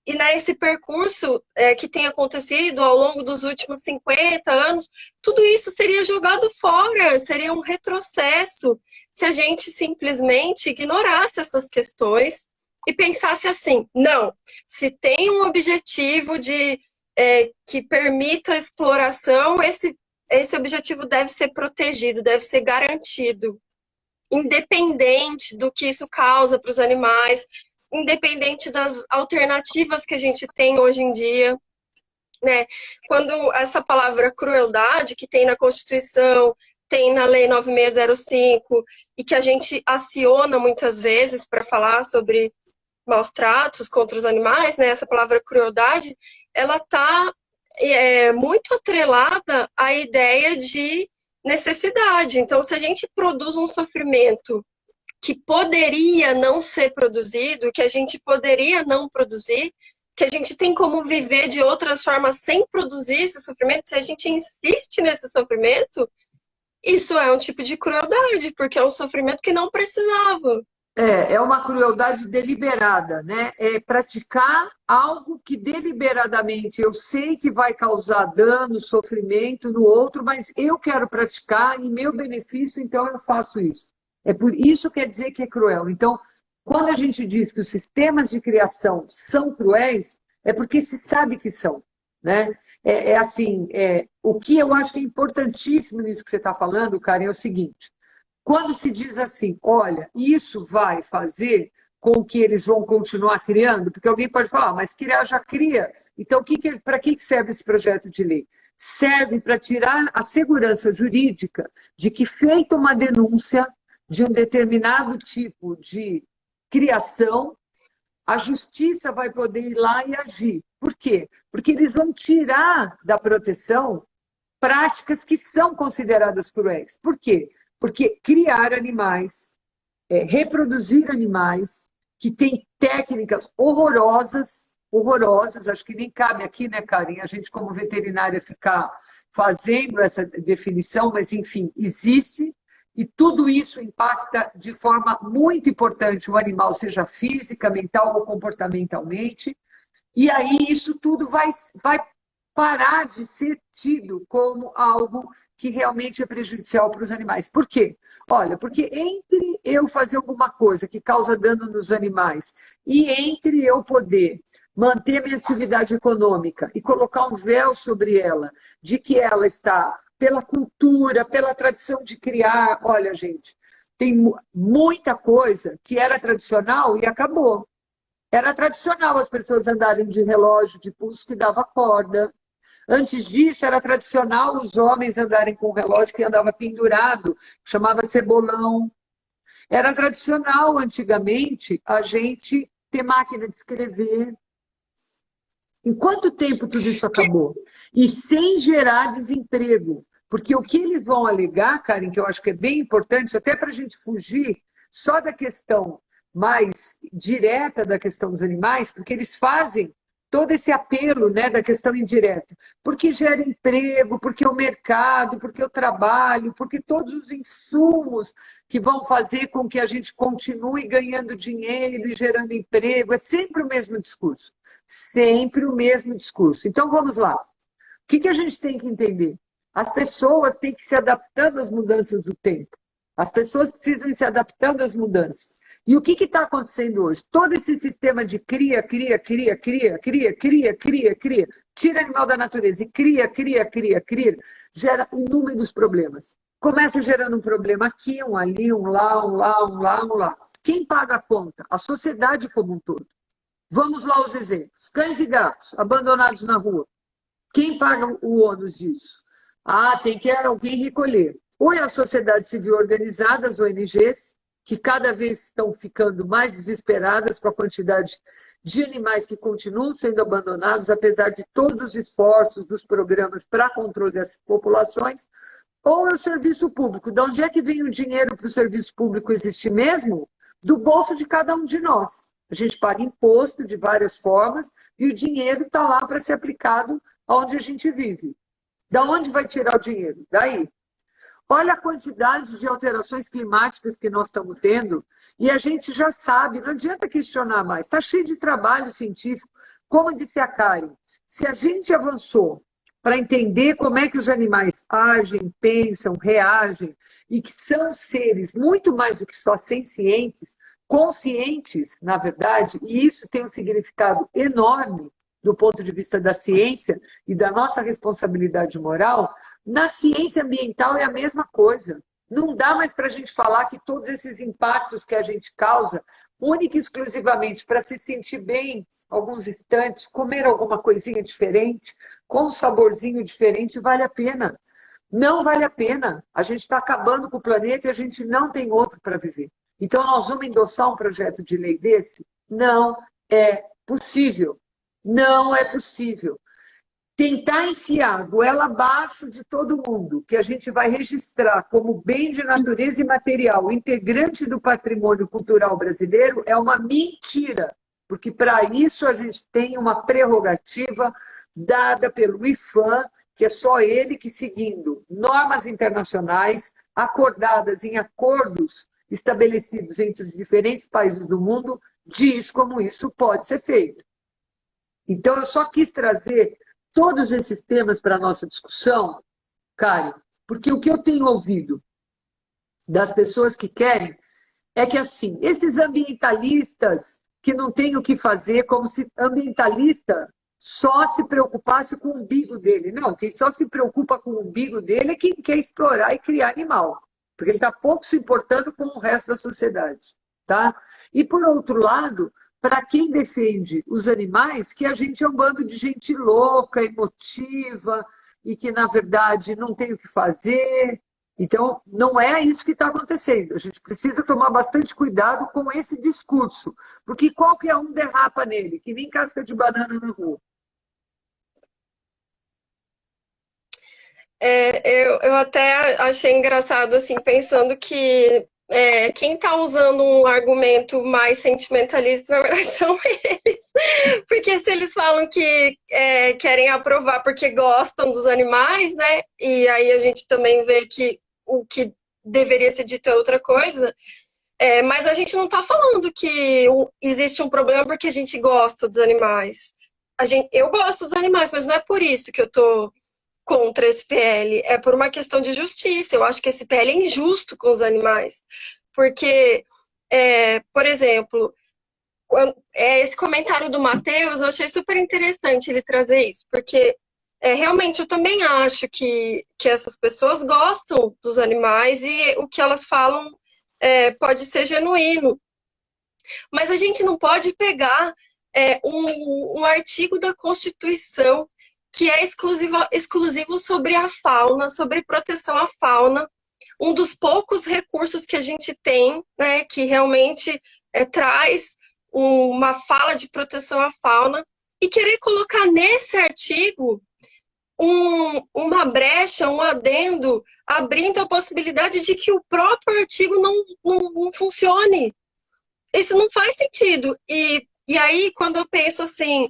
E nesse percurso que tem acontecido ao longo dos últimos 50 anos, tudo isso seria jogado fora, seria um retrocesso se a gente simplesmente ignorasse essas questões e pensasse assim, não, se tem um objetivo que permita a exploração, esse objetivo deve ser protegido, deve ser garantido, independente do que isso causa para os animais, independente das alternativas que a gente tem hoje em dia, né? Quando essa palavra crueldade, que tem na Constituição, tem na Lei 9605, e que a gente aciona muitas vezes para falar sobre maus tratos contra os animais, né? Essa palavra crueldade, ela está muito atrelada à ideia de necessidade. Então, se a gente produz um sofrimento que poderia não ser produzido, que a gente poderia não produzir, que a gente tem como viver de outras formas sem produzir esse sofrimento, se a gente insiste nesse sofrimento, isso é um tipo de crueldade, porque é um sofrimento que não precisava. É uma crueldade deliberada, né? É praticar algo que deliberadamente eu sei que vai causar dano, sofrimento no outro, mas eu quero praticar em meu benefício, então eu faço isso. É por isso que quer dizer que é cruel. Então, quando a gente diz que os sistemas de criação são cruéis, é porque se sabe que são, né? Assim, o que eu acho que é importantíssimo nisso que você está falando, Karen, é o seguinte. Quando se diz assim, olha, isso vai fazer com que eles vão continuar criando, porque alguém pode falar, mas criar já cria. Então, para que serve esse projeto de lei? Serve para tirar a segurança jurídica de que, feita uma denúncia de um determinado tipo de criação, a justiça vai poder ir lá e agir. Por quê? Porque eles vão tirar da proteção práticas que são consideradas cruéis. Por quê? Porque criar animais, reproduzir animais, que tem técnicas horrorosas, acho que nem cabe aqui, né, Karen, a gente como veterinária ficar fazendo essa definição, mas enfim, existe, e tudo isso impacta de forma muito importante o animal, seja física, mental ou comportamentalmente, e aí isso tudo vai parar de ser tido como algo que realmente é prejudicial para os animais. Por quê? Olha, porque entre eu fazer alguma coisa que causa dano nos animais e entre eu poder manter minha atividade econômica e colocar um véu sobre ela, de que ela está pela cultura, pela tradição de criar, olha, gente, tem muita coisa que era tradicional e acabou. Era tradicional as pessoas andarem de relógio de pulso que dava corda. Antes disso, era tradicional os homens andarem com um relógio que andava pendurado, chamava cebolão. Era tradicional, antigamente, a gente ter máquina de escrever. Em quanto tempo tudo isso acabou? E sem gerar desemprego. Porque o que eles vão alegar, Karen, que eu acho que é bem importante, até para a gente fugir só da questão mais direta da questão dos animais, porque eles fazem todo esse apelo, né, da questão indireta, porque gera emprego, porque o mercado, porque o trabalho, porque todos os insumos que vão fazer com que a gente continue ganhando dinheiro e gerando emprego, é sempre o mesmo discurso, sempre o mesmo discurso. Então vamos lá, o que a gente tem que entender? As pessoas têm que ir se adaptando às mudanças do tempo, as pessoas precisam ir se adaptando às mudanças. E o que está acontecendo hoje? Todo esse sistema de cria, tira animal da natureza e cria, gera inúmeros problemas. Começa gerando um problema aqui, um ali, um lá. Quem paga a conta? A sociedade como um todo. Vamos lá aos exemplos. Cães e gatos abandonados na rua. Quem paga o ônus disso? Tem que alguém recolher. Ou é a sociedade civil organizada, as ONGs, que cada vez estão ficando mais desesperadas com a quantidade de animais que continuam sendo abandonados, apesar de todos os esforços dos programas para controle das populações, ou é o serviço público. De onde é que vem o dinheiro para o serviço público existir mesmo? Do bolso de cada um de nós. A gente paga imposto de várias formas e o dinheiro está lá para ser aplicado onde a gente vive. Da onde vai tirar o dinheiro? Daí. Olha a quantidade de alterações climáticas que nós estamos tendo e a gente já sabe, não adianta questionar mais, está cheio de trabalho científico. Como disse a Karen, se a gente avançou para entender como é que os animais agem, pensam, reagem e que são seres muito mais do que só sencientes, conscientes, na verdade, e isso tem um significado enorme do ponto de vista da ciência e da nossa responsabilidade moral, na ciência ambiental é a mesma coisa. Não dá mais para a gente falar que todos esses impactos que a gente causa, única e exclusivamente para se sentir bem alguns instantes, comer alguma coisinha diferente, com um saborzinho diferente, vale a pena. Não vale a pena. A gente está acabando com o planeta e a gente não tem outro para viver. Então nós vamos endossar um projeto de lei desse? Não é possível. Não é possível. tentar enfiar a goela abaixo de todo mundo, que a gente vai registrar como bem de natureza imaterial, integrante do patrimônio cultural brasileiro, é uma mentira, porque para isso a gente tem uma prerrogativa dada pelo IFAM, que é só ele que, seguindo normas internacionais acordadas em acordos estabelecidos entre os diferentes países do mundo, diz como isso pode ser feito. Então, eu só quis trazer todos esses temas para a nossa discussão, Karen, porque o que eu tenho ouvido das pessoas que querem é que, assim, esses ambientalistas que não têm o que fazer, como se ambientalista só se preocupasse com o umbigo dele. Não, quem só se preocupa com o umbigo dele é quem quer explorar e criar animal, porque ele está pouco se importando com o resto da sociedade. Tá? E, por outro lado, para quem defende os animais, que a gente é um bando de gente louca, emotiva, e que, na verdade, não tem o que fazer. Então, não é isso que está acontecendo. A gente precisa tomar bastante cuidado com esse discurso, porque qualquer um derrapa nele, que nem casca de banana na rua. Eu até achei engraçado, assim, pensando que quem está usando um argumento mais sentimentalista, na verdade, são eles. Porque se eles falam que querem aprovar porque gostam dos animais, né? E aí a gente também vê que o que deveria ser dito é outra coisa. Mas a gente não está falando que existe um problema porque a gente gosta dos animais. Eu gosto dos animais, mas não é por isso que eu estou contra esse PL, é por uma questão de justiça. Eu acho que esse PL é injusto com os animais, porque, por exemplo, esse comentário do Matheus, eu achei super interessante ele trazer isso, porque realmente eu também acho que essas pessoas gostam dos animais e o que elas falam pode ser genuíno, mas a gente não pode pegar um artigo da Constituição que é exclusivo sobre a fauna, sobre proteção à fauna, um dos poucos recursos que a gente tem, né, que realmente traz uma fala de proteção à fauna, e querer colocar nesse artigo uma brecha, um adendo, abrindo a possibilidade de que o próprio artigo não funcione. Isso não faz sentido. E aí, quando eu penso assim,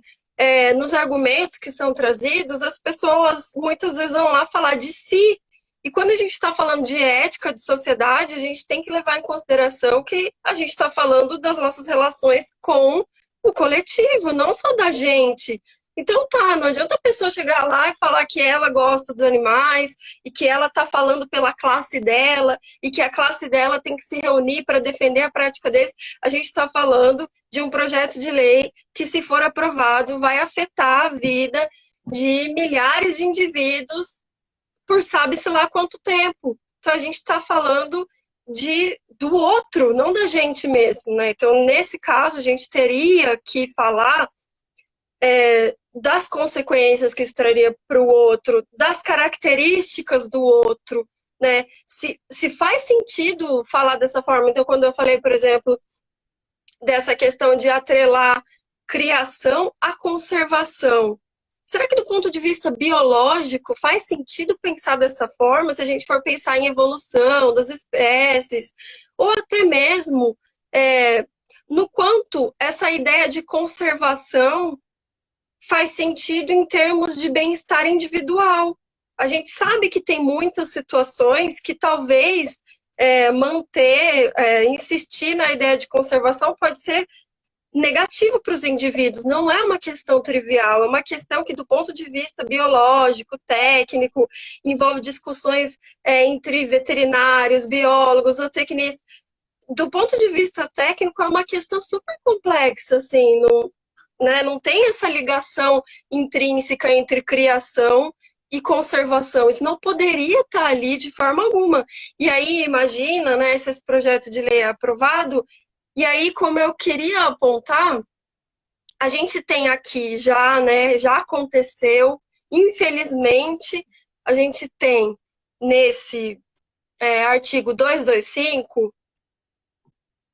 nos argumentos que são trazidos, as pessoas muitas vezes vão lá falar de si. E quando a gente está falando de ética, de sociedade, a gente tem que levar em consideração que a gente está falando das nossas relações com o coletivo, não só da gente. Então tá, não adianta a pessoa chegar lá e falar que ela gosta dos animais e que ela está falando pela classe dela e que a classe dela tem que se reunir para defender a prática deles. A gente está falando de um projeto de lei que, se for aprovado, vai afetar a vida de milhares de indivíduos por sabe-se lá quanto tempo. Então, a gente está falando do outro, não da gente mesmo, né? Então, nesse caso, a gente teria que falar das consequências que isso traria para o outro, das características do outro, né? Se faz sentido falar dessa forma. Então, quando eu falei, por exemplo, dessa questão de atrelar criação à conservação, será que do ponto de vista biológico faz sentido pensar dessa forma, se a gente for pensar em evolução das espécies, ou até mesmo no quanto essa ideia de conservação faz sentido em termos de bem-estar individual? A gente sabe que tem muitas situações que talvez insistir na ideia de conservação pode ser negativo para os indivíduos. Não é uma questão trivial, é uma questão que, do ponto de vista biológico, técnico, envolve discussões entre veterinários, biólogos, zootecnistas. Do ponto de vista técnico, é uma questão super complexa, assim, não tem essa ligação intrínseca entre criação e conservação. Isso não poderia estar ali de forma alguma. E aí, imagina, né, se esse projeto de lei é aprovado. E aí, como eu queria apontar, a gente tem aqui já, né, já aconteceu, infelizmente, a gente tem nesse artigo 225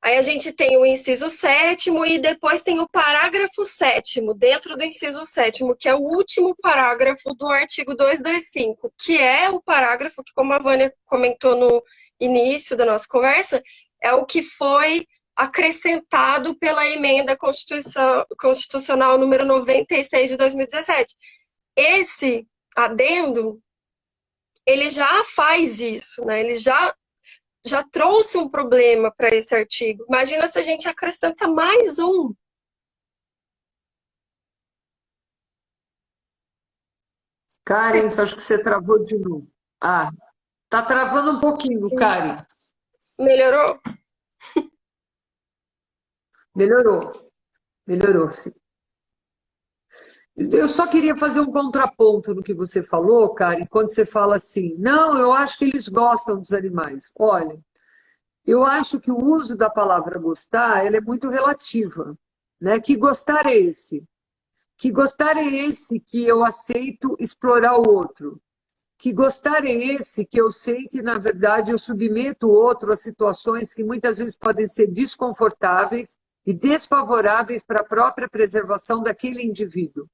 Aí a gente tem o inciso 7º e depois tem o parágrafo 7º, dentro do inciso 7º, que é o último parágrafo do artigo 225, que é o parágrafo que, como a Vânia comentou no início da nossa conversa, é o que foi acrescentado pela emenda constitucional número 96 de 2017. Esse adendo, ele já faz isso, né? Ele já trouxe um problema para esse artigo. Imagina se a gente acrescenta mais um. Karen, acho que você travou de novo. Ah, tá travando um pouquinho, Karen. Melhorou? Melhorou, sim. Eu só queria fazer um contraponto no que você falou, Karen, quando você fala assim, não, eu acho que eles gostam dos animais. Olha, eu acho que o uso da palavra gostar, ela é muito relativa, né? Que gostar é esse? Que gostar é esse que eu aceito explorar o outro? Que gostar é esse que eu sei que, na verdade, eu submeto o outro a situações que muitas vezes podem ser desconfortáveis e desfavoráveis para a própria preservação daquele indivíduo?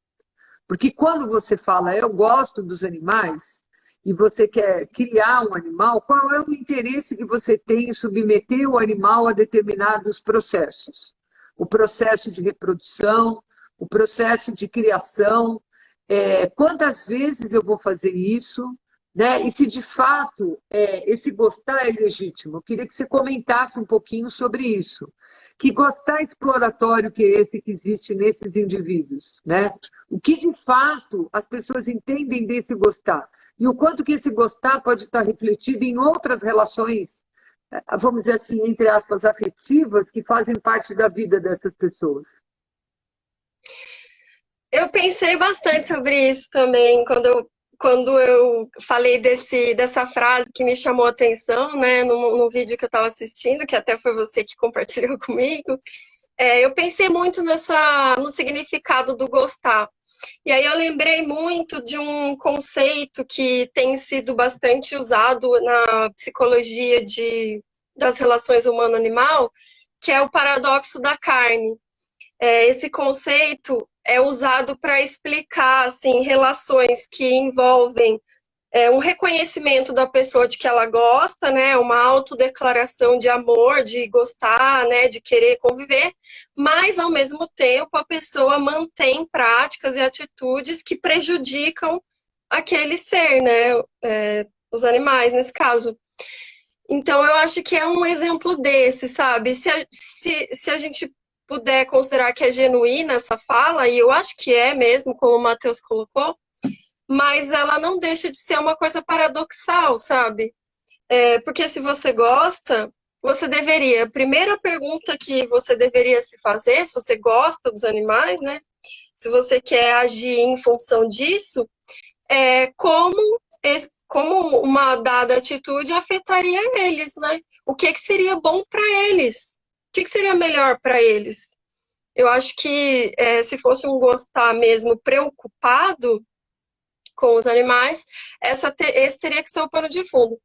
Porque quando você fala, eu gosto dos animais, e você quer criar um animal, qual é o interesse que você tem em submeter o animal a determinados processos? O processo de reprodução, o processo de criação, quantas vezes eu vou fazer isso, né? E se de fato esse gostar é legítimo. Eu queria que você comentasse um pouquinho sobre isso. Que gostar exploratório que é esse que existe nesses indivíduos, né? O que de fato as pessoas entendem desse gostar e o quanto que esse gostar pode estar refletido em outras relações, vamos dizer assim, entre aspas, afetivas, que fazem parte da vida dessas pessoas. Eu pensei bastante sobre isso também, quando eu falei dessa frase que me chamou a atenção, né, no vídeo que eu estava assistindo, que até foi você que compartilhou comigo. Eu pensei muito no significado do gostar. E aí eu lembrei muito de um conceito que tem sido bastante usado na psicologia das relações humano-animal, que é o paradoxo da carne. Esse conceito é usado para explicar assim, relações que envolvem um reconhecimento da pessoa de que ela gosta, né, uma autodeclaração de amor, de gostar, né, de querer conviver, mas ao mesmo tempo a pessoa mantém práticas e atitudes que prejudicam aquele ser, né, os animais nesse caso. Então eu acho que é um exemplo desse, sabe? Se a gente puder considerar que é genuína essa fala, e eu acho que é mesmo, como o Matheus colocou, mas ela não deixa de ser uma coisa paradoxal, sabe? Porque se você gosta, você deveria. A primeira pergunta que você deveria se fazer, se você gosta dos animais, né? Se você quer agir em função disso, como uma dada atitude afetaria eles, né? O que seria bom para eles? O que seria melhor para eles? Eu acho que se fosse um gostar mesmo preocupado com os animais, esse teria que ser o pano de fundo.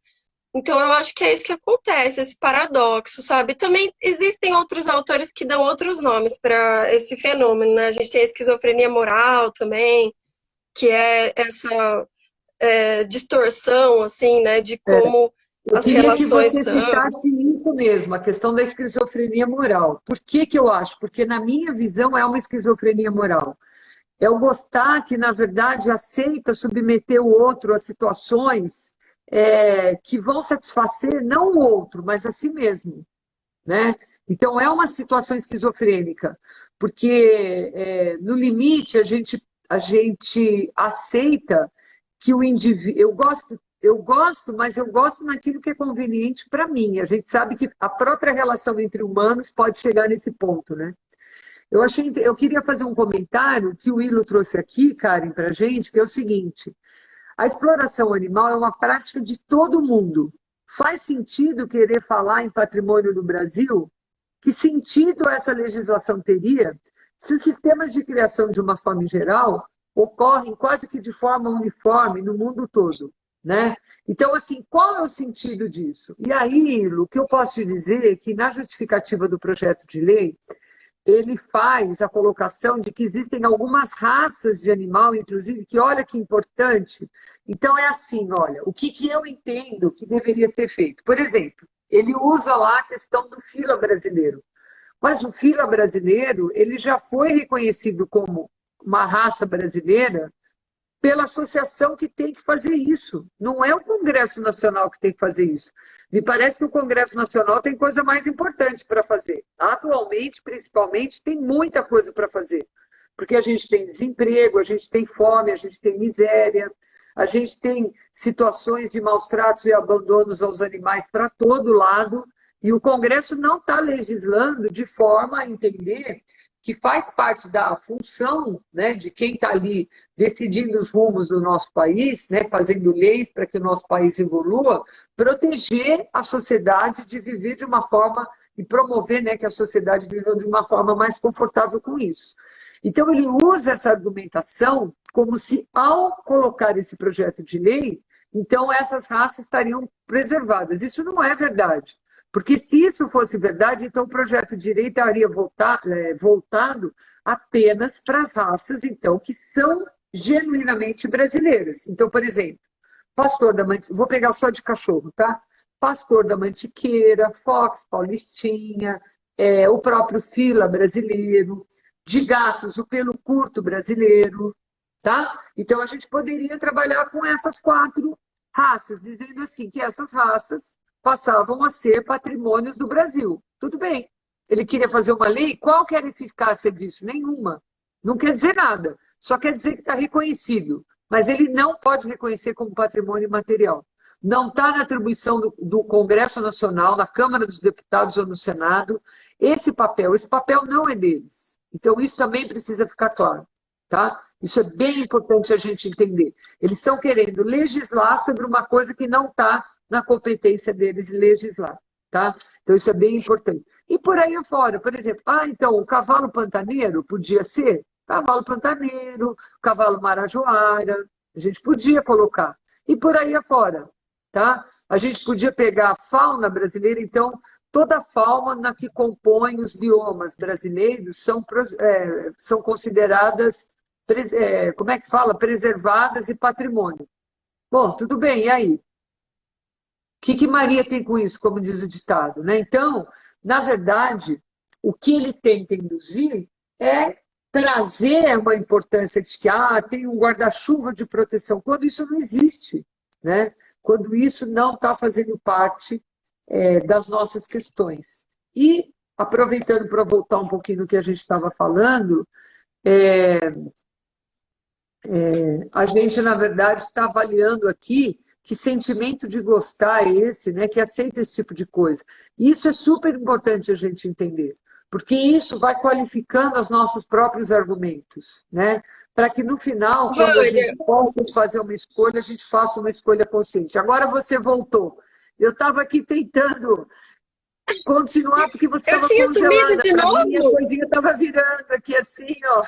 Então, eu acho que é isso que acontece, esse paradoxo, sabe? Também existem outros autores que dão outros nomes para esse fenômeno, né? A gente tem a esquizofrenia moral também, que é essa distorção, assim, né? De como as relações são. Eu queria que você citasse isso mesmo, a questão da esquizofrenia moral. Por que que eu acho? Porque, na minha visão, é uma esquizofrenia moral. É o gostar que, na verdade, aceita submeter o outro a situações que vão satisfazer não o outro, mas a si mesmo, né? Então, é uma situação esquizofrênica, porque, no limite, a gente aceita que o indivíduo... Eu gosto, mas eu gosto naquilo que é conveniente para mim. A gente sabe que a própria relação entre humanos pode chegar nesse ponto, né? Eu queria fazer um comentário que o Willo trouxe aqui, Karen, para a gente, que é o seguinte: a exploração animal é uma prática de todo mundo. Faz sentido querer falar em patrimônio do Brasil? Que sentido essa legislação teria se os sistemas de criação, de uma forma geral, ocorrem quase que de forma uniforme no mundo todo? né? Então, assim, qual é o sentido disso? E aí, Lu, o que eu posso te dizer é que na justificativa do projeto de lei, ele faz a colocação de que existem algumas raças de animal, inclusive, que olha que importante. Então, é assim, olha, o que eu entendo que deveria ser feito? Por exemplo, ele usa lá a questão do fila brasileiro. Mas o fila brasileiro, ele já foi reconhecido como uma raça brasileira pela associação que tem que fazer isso. Não é o Congresso Nacional que tem que fazer isso. Me parece que o Congresso Nacional tem coisa mais importante para fazer. Atualmente, principalmente, tem muita coisa para fazer. Porque a gente tem desemprego, a gente tem fome, a gente tem miséria, a gente tem situações de maus tratos e abandonos aos animais para todo lado, e o Congresso não está legislando de forma a entender que faz parte da função, né, de quem está ali decidindo os rumos do nosso país, né, fazendo leis para que o nosso país evolua, proteger a sociedade de viver de uma forma e promover, né, que a sociedade viva de uma forma mais confortável com isso. Então, ele usa essa argumentação como se, ao colocar esse projeto de lei, então essas raças estariam preservadas. Isso não é verdade. Porque se isso fosse verdade, então o projeto de lei estaria voltado apenas para as raças, então, que são genuinamente brasileiras. Então, por exemplo, pastor da Mantiqueira, vou pegar só de cachorro, tá? Pastor da Mantiqueira, Fox Paulistinha, o próprio fila brasileiro, de gatos, o pelo curto brasileiro, tá? Então, a gente poderia trabalhar com essas 4 raças, dizendo assim, que essas raças passavam a ser patrimônios do Brasil. Tudo bem. Ele queria fazer uma lei, qual que era a eficácia disso? Nenhuma. Não quer dizer nada, só quer dizer que está reconhecido. Mas ele não pode reconhecer como patrimônio imaterial. Não está na atribuição do Congresso Nacional, na Câmara dos Deputados ou no Senado, esse papel não é deles. Então, isso também precisa ficar claro. Tá? Isso é bem importante a gente entender. Eles estão querendo legislar sobre uma coisa que não está na competência deles legislar. Tá? Então, isso é bem importante. E por aí afora, por exemplo, então o cavalo pantaneiro podia ser cavalo pantaneiro, cavalo marajoara, a gente podia colocar. E por aí afora, tá? A gente podia pegar a fauna brasileira, então, toda a fauna que compõe os biomas brasileiros são consideradas, como é que fala? Preservadas e patrimônio. Bom, tudo bem, e aí? O que Maria tem com isso, como diz o ditado, né? Então, na verdade, o que ele tenta induzir é trazer uma importância de que tem um guarda-chuva de proteção, quando isso não existe, né? Quando isso não está fazendo parte das nossas questões. E, aproveitando para voltar um pouquinho no que a gente estava falando, a gente, na verdade, está avaliando aqui que sentimento de gostar é esse, né, que aceita esse tipo de coisa. E isso é super importante a gente entender, porque isso vai qualificando os nossos próprios argumentos, né, para que no final, quando a gente possa fazer uma escolha, a gente faça uma escolha consciente. Agora você voltou. Eu estava aqui tentando continuar, porque você estava congelada. Eu tinha sumido de novo? Minha coisinha estava virando aqui assim, ó.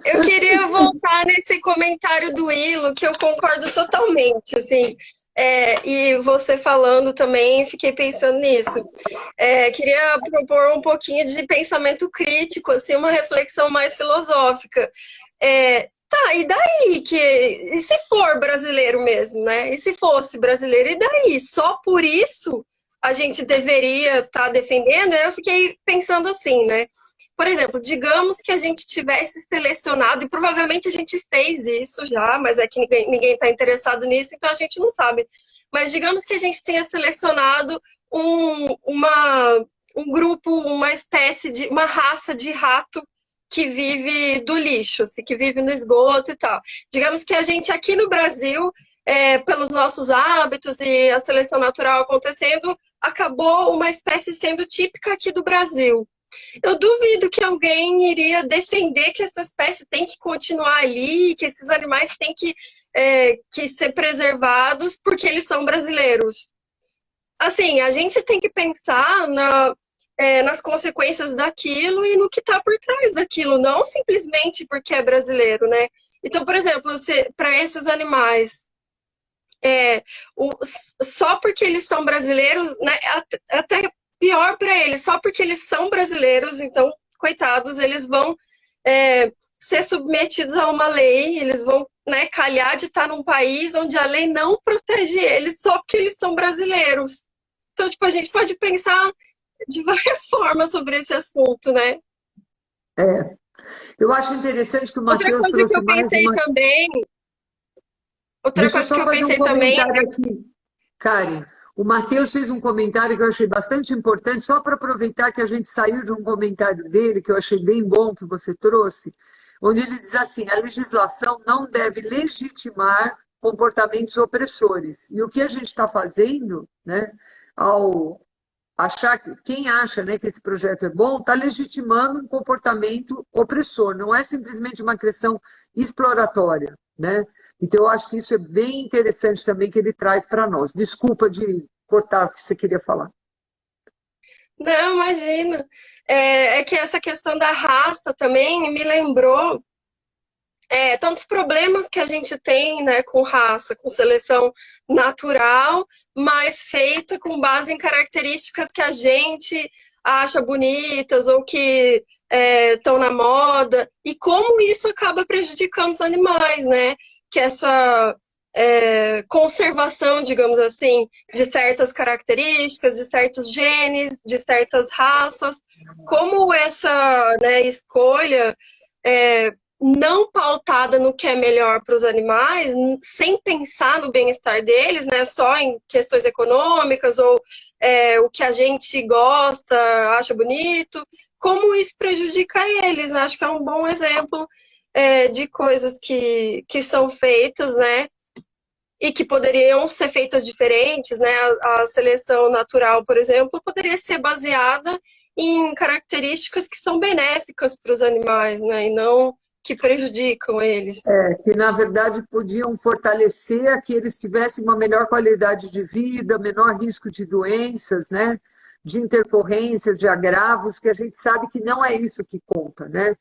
Eu queria voltar nesse comentário do Ilo, que eu concordo totalmente, assim, e você falando também, fiquei pensando nisso. Queria propor um pouquinho de pensamento crítico, assim, uma reflexão mais filosófica. Tá, e daí? E se for brasileiro mesmo, né? E se fosse brasileiro, e daí? Só por isso a gente deveria estar defendendo? Eu fiquei pensando assim, né? Por exemplo, digamos que a gente tivesse selecionado, e provavelmente a gente fez isso já, mas é que ninguém está interessado nisso, então a gente não sabe. Mas digamos que a gente tenha selecionado um grupo, uma espécie de, uma raça de rato que vive do lixo, assim, que vive no esgoto e tal. Digamos que a gente aqui no Brasil, pelos nossos hábitos e a seleção natural acontecendo, acabou uma espécie sendo típica aqui do Brasil. Eu duvido que alguém iria defender que essa espécie tem que continuar ali, que esses animais têm que ser preservados porque eles são brasileiros. Assim, a gente tem que pensar nas consequências daquilo e no que está por trás daquilo, não simplesmente porque é brasileiro, né? Então, por exemplo, para esses animais, é, só porque eles são brasileiros, né, até pior para eles, só porque eles são brasileiros, então, coitados, eles vão ser submetidos a uma lei, eles vão, né, calhar de estar num país onde a lei não protege eles só porque eles são brasileiros. Então, tipo, a gente pode pensar de várias formas sobre esse assunto, né? É. Eu acho interessante que o Outra Matheus coisa que trouxe eu mais pensei uma. também, outra Deixa eu coisa que só eu fazer um pensei também comentário aqui, Karen. O Matheus fez um comentário que eu achei bastante importante, só para aproveitar que a gente saiu de um comentário dele, que eu achei bem bom que você trouxe, onde ele diz assim: a legislação não deve legitimar comportamentos opressores. E o que a gente está fazendo, né, ao achar que quem acha, né, que esse projeto é bom está legitimando um comportamento opressor, não é simplesmente uma questão exploratória, né? Então eu acho que isso é bem interessante também que ele traz para nós. Desculpa de cortar o que você queria falar. não, imagina. É que essa questão da raça também me lembrou tantos problemas que a gente tem, né, com raça, com seleção natural, mas feita com base em características que a gente acha bonitas ou que estão na moda, e como isso acaba prejudicando os animais, né? Que essa conservação, digamos assim, de certas características, de certos genes, de certas raças, como essa, né, escolha não pautada no que é melhor para os animais, sem pensar no bem-estar deles, né, só em questões econômicas ou o que a gente gosta, acha bonito, como isso prejudica eles, né? Acho que é um bom exemplo de coisas que são feitas, né, e que poderiam ser feitas diferentes, né? A seleção natural, por exemplo, poderia ser baseada em características que são benéficas para os animais, né? E não que prejudicam eles. Que na verdade podiam fortalecer a que eles tivessem uma melhor qualidade de vida, menor risco de doenças, né? De intercorrências, de agravos, que a gente sabe que não é isso que conta, né?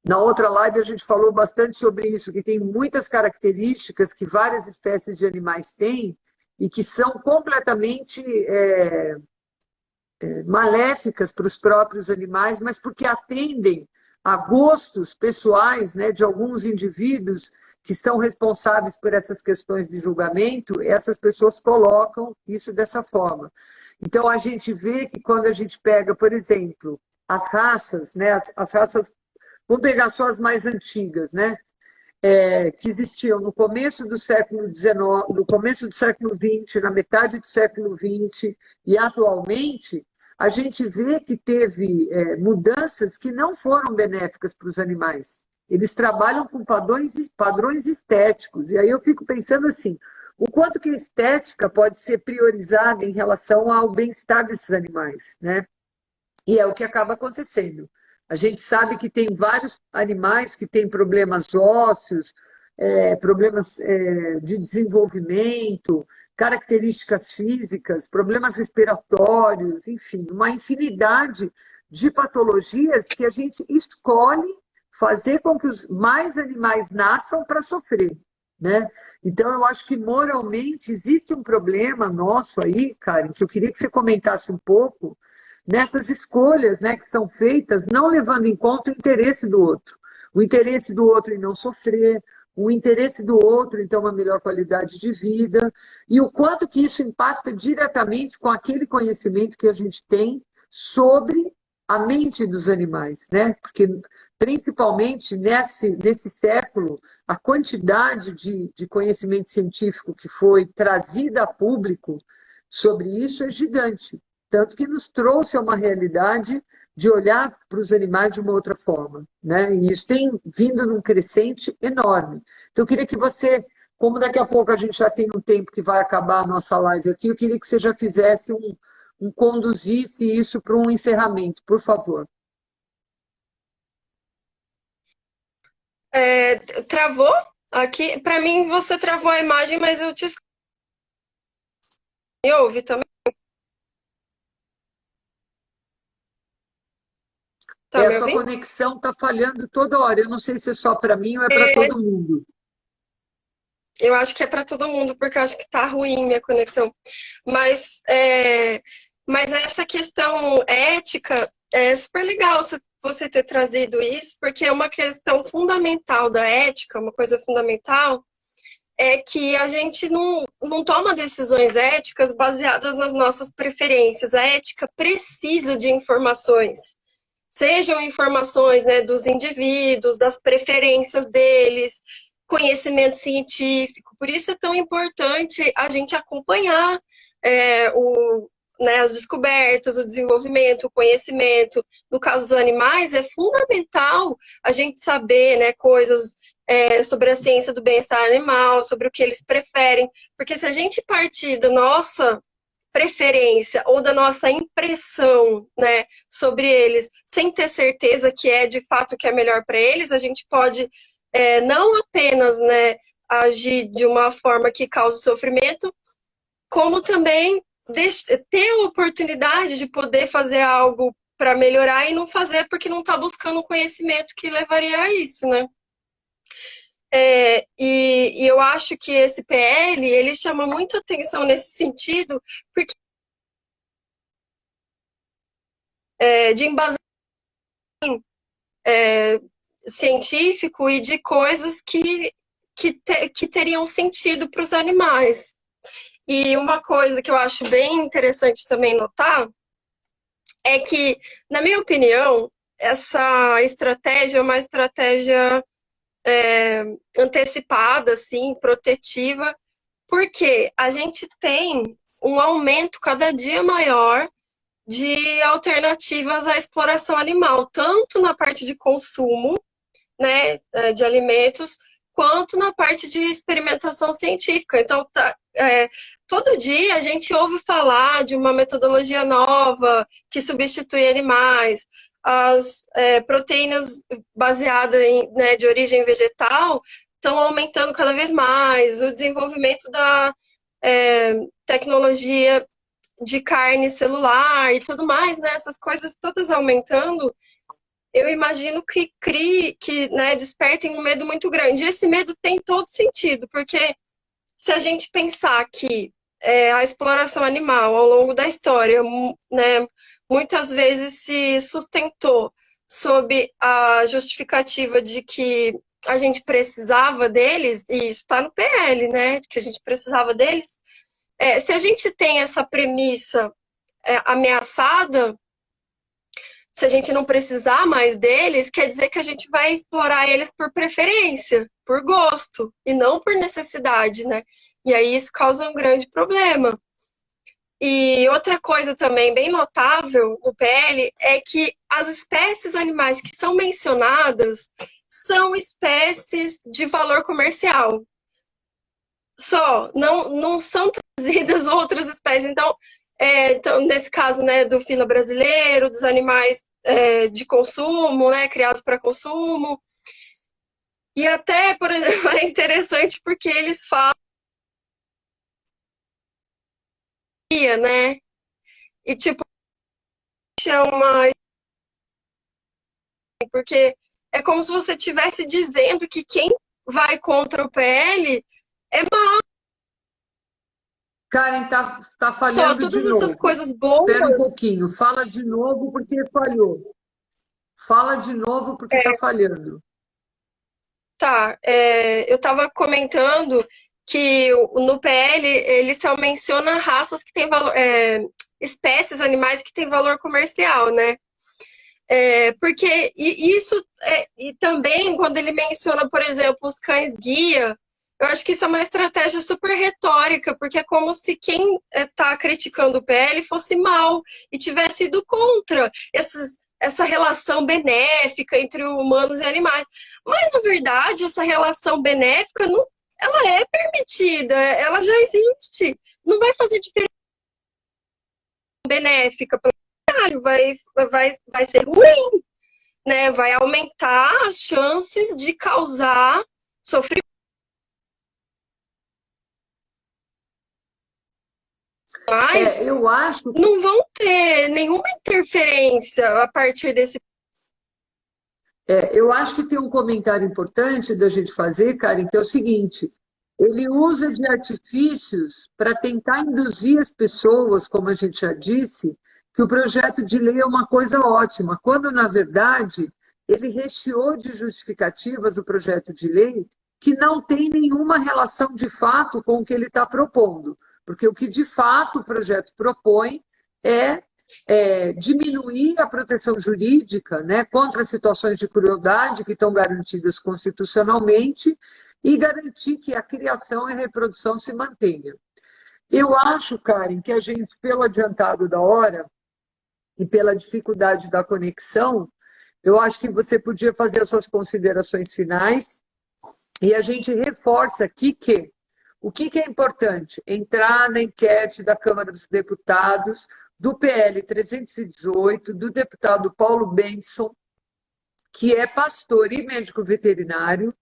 Na outra live a gente falou bastante sobre isso, que tem muitas características que várias espécies de animais têm e que são completamente maléficas para os próprios animais, mas porque atendem a gostos pessoais, né, de alguns indivíduos que estão responsáveis por essas questões de julgamento, essas pessoas colocam isso dessa forma. Então a gente vê que quando a gente pega, por exemplo, as raças, né, as raças, vamos pegar só as mais antigas, né, que existiam no começo do século XIX, no começo do século XX, na metade do século XX e atualmente, a gente vê que teve mudanças que não foram benéficas para os animais. Eles trabalham com padrões estéticos. E aí eu fico pensando assim, o quanto que a estética pode ser priorizada em relação ao bem-estar desses animais, né? E é o que acaba acontecendo. A gente sabe que tem vários animais que têm problemas ósseos, problemas de desenvolvimento, características físicas, problemas respiratórios, enfim, uma infinidade de patologias que a gente escolhe fazer com que os mais animais nasçam para sofrer, né? Então, eu acho que moralmente existe um problema nosso aí, Karen, que eu queria que você comentasse um pouco, nessas escolhas, né, que são feitas não levando em conta o interesse do outro. O interesse do outro em não sofrer, o interesse do outro em ter uma melhor qualidade de vida, e o quanto que isso impacta diretamente com aquele conhecimento que a gente tem sobre a mente dos animais, né? Porque, principalmente nesse século, a quantidade de conhecimento científico que foi trazida a público sobre isso é gigante. Tanto que nos trouxe a uma realidade de olhar para os animais de uma outra forma, né? E isso tem vindo num crescente enorme. Então, eu queria que você, como daqui a pouco a gente já tem um tempo que vai acabar a nossa live aqui, eu queria que você já fizesse conduzisse isso para um encerramento, por favor. Travou aqui? Para mim, você travou a imagem, mas eu te me ouve também. Tá A me sua ouvindo? conexão está falhando toda hora. Eu não sei se é só para mim ou é para todo mundo. Eu acho que é para todo mundo, porque eu acho que tá ruim minha conexão. Mas, mas essa questão ética é super legal você ter trazido isso, porque é uma questão fundamental da ética, uma coisa fundamental, é que a gente não toma decisões éticas baseadas nas nossas preferências. A ética precisa de informações. Sejam informações, né, dos indivíduos, das preferências deles, conhecimento científico. Por isso é tão importante a gente acompanhar as descobertas, o desenvolvimento, o conhecimento. No caso dos animais, é fundamental a gente saber, né, coisas sobre a ciência do bem-estar animal, sobre o que eles preferem, porque se a gente partir da nossa preferência ou da nossa impressão, né, sobre eles, sem ter certeza que é de fato o que é melhor para eles, a gente pode não apenas, né, agir de uma forma que cause sofrimento, como também ter a oportunidade de poder fazer algo para melhorar e não fazer porque não está buscando o conhecimento que levaria a isso, né? E eu acho que esse PL, ele chama muita atenção nesse sentido, porque de embasamento científico e de coisas que teriam sentido para os animais. E uma coisa que eu acho bem interessante também notar é que, na minha opinião, essa estratégia é uma estratégia antecipada, assim, protetiva, porque a gente tem um aumento cada dia maior de alternativas à exploração animal, tanto na parte de consumo, né, de alimentos, quanto na parte de experimentação científica. Então, todo dia a gente ouve falar de uma metodologia nova que substitui animais, as proteínas baseadas né, de origem vegetal estão aumentando cada vez mais, o desenvolvimento da tecnologia de carne celular e tudo mais, né, essas coisas todas aumentando, eu imagino que né, despertem um medo muito grande. E esse medo tem todo sentido, porque se a gente pensar que a exploração animal ao longo da história, né, muitas vezes se sustentou sob a justificativa de que a gente precisava deles, e isso está no PL, né, de que a gente precisava deles, se a gente tem essa premissa ameaçada, se a gente não precisar mais deles, quer dizer que a gente vai explorar eles por preferência, por gosto, e não por necessidade, né? E aí isso causa um grande problema. E outra coisa também bem notável no PL é que as espécies animais que são mencionadas são espécies de valor comercial. Só, não são trazidas outras espécies. Então, nesse caso, né, do fila brasileiro, dos animais de consumo, né, criados para consumo. E até, por exemplo, é interessante porque eles falam, né? E tipo, é uma. Porque é como se você estivesse dizendo que quem vai contra o PL é mal. Karen, tá Só falhando de todas essas novo. coisas Espera um boas. pouquinho. Fala de novo porque falhou. Fala de novo porque está falhando. Tá, eu estava comentando que no PL ele só menciona raças que têm valor, espécies animais que têm valor comercial, né? Porque isso e também quando ele menciona, por exemplo, os cães guia, eu acho que isso é uma estratégia super retórica, porque é como se quem está criticando o PL fosse mal e tivesse ido contra essa relação benéfica entre humanos e animais. Mas, na verdade, essa relação benéfica, não, ela é permitida, ela já existe. Não vai fazer diferença benéfica, pelo contrário, vai ser ruim, né? Vai aumentar as chances de causar sofrimento. Mas Eu acho que não vão ter nenhuma interferência a partir desse. Eu acho que tem um comentário importante da gente fazer, Karen, que é o seguinte: ele usa de artifícios para tentar induzir as pessoas, como a gente já disse, que o projeto de lei é uma coisa ótima, quando, na verdade, ele recheou de justificativas o projeto de lei que não tem nenhuma relação de fato com o que ele está propondo, porque o que de fato o projeto propõe é diminuir a proteção jurídica, né, contra situações de crueldade que estão garantidas constitucionalmente e garantir que a criação e a reprodução se mantenha. Eu acho, Karen, que a gente, pelo adiantado da hora e pela dificuldade da conexão, eu acho que você podia fazer as suas considerações finais e a gente reforça aqui que o que é importante? Entrar na enquete da Câmara dos Deputados, do PL 318, do deputado Paulo Benson, que é pastor e médico veterinário,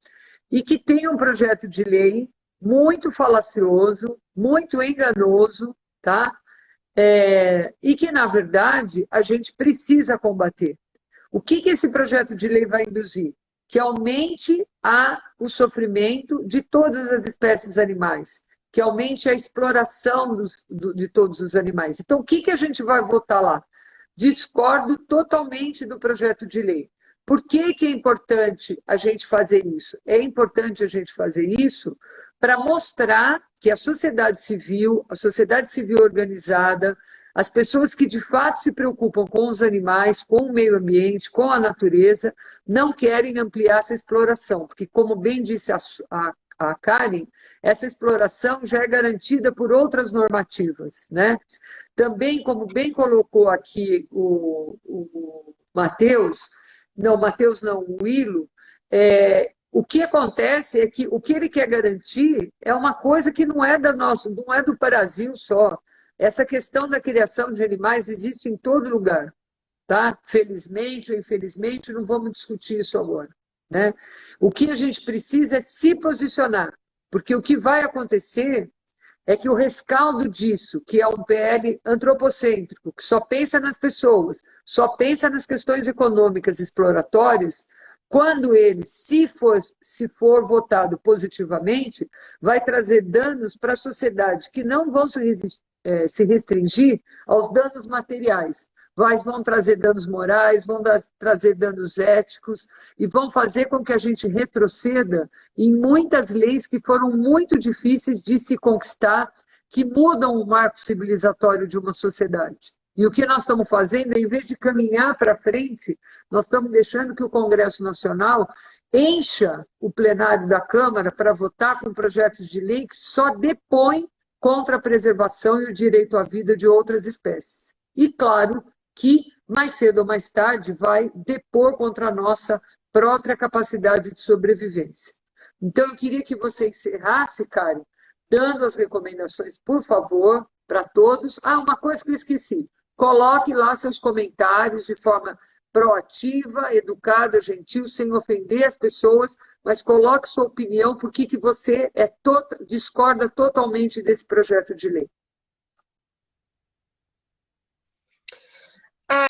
e que tem um projeto de lei muito falacioso, muito enganoso, tá? E que, na verdade, a gente precisa combater. O que esse projeto de lei vai induzir? Que aumente o sofrimento de todas as espécies animais, que aumente a exploração de todos os animais. Então, o que a gente vai votar lá? Discordo totalmente do projeto de lei. Por que é importante a gente fazer isso? É importante a gente fazer isso para mostrar que a sociedade civil organizada, as pessoas que de fato se preocupam com os animais, com o meio ambiente, com a natureza, não querem ampliar essa exploração, porque, como bem disse a Karen, essa exploração já é garantida por outras normativas, né? Também, como bem colocou aqui o Matheus, o Willo, o que acontece é que o que ele quer garantir é uma coisa que não é não é do Brasil só. Essa questão da criação de animais existe em todo lugar, tá? Felizmente ou infelizmente, não vamos discutir isso agora, né? O que a gente precisa é se posicionar, porque o que vai acontecer é que o rescaldo disso, que é um PL antropocêntrico, que só pensa nas pessoas, só pensa nas questões econômicas exploratórias, quando ele, se for votado positivamente, vai trazer danos para a sociedade que não vão se restringir aos danos materiais, mas vão trazer danos morais, vão trazer danos éticos e vão fazer com que a gente retroceda em muitas leis que foram muito difíceis de se conquistar, que mudam o marco civilizatório de uma sociedade. E o que nós estamos fazendo, em vez de caminhar para frente, nós estamos deixando que o Congresso Nacional encha o plenário da Câmara para votar com projetos de lei que só depõem contra a preservação e o direito à vida de outras espécies. E, claro, que mais cedo ou mais tarde vai depor contra a nossa própria capacidade de sobrevivência. Então, eu queria que você encerrasse, Karen, dando as recomendações, por favor, para todos. Uma coisa que eu esqueci. Coloque lá seus comentários de forma proativa, educada, gentil, sem ofender as pessoas, mas coloque sua opinião, por que você discorda totalmente desse projeto de lei.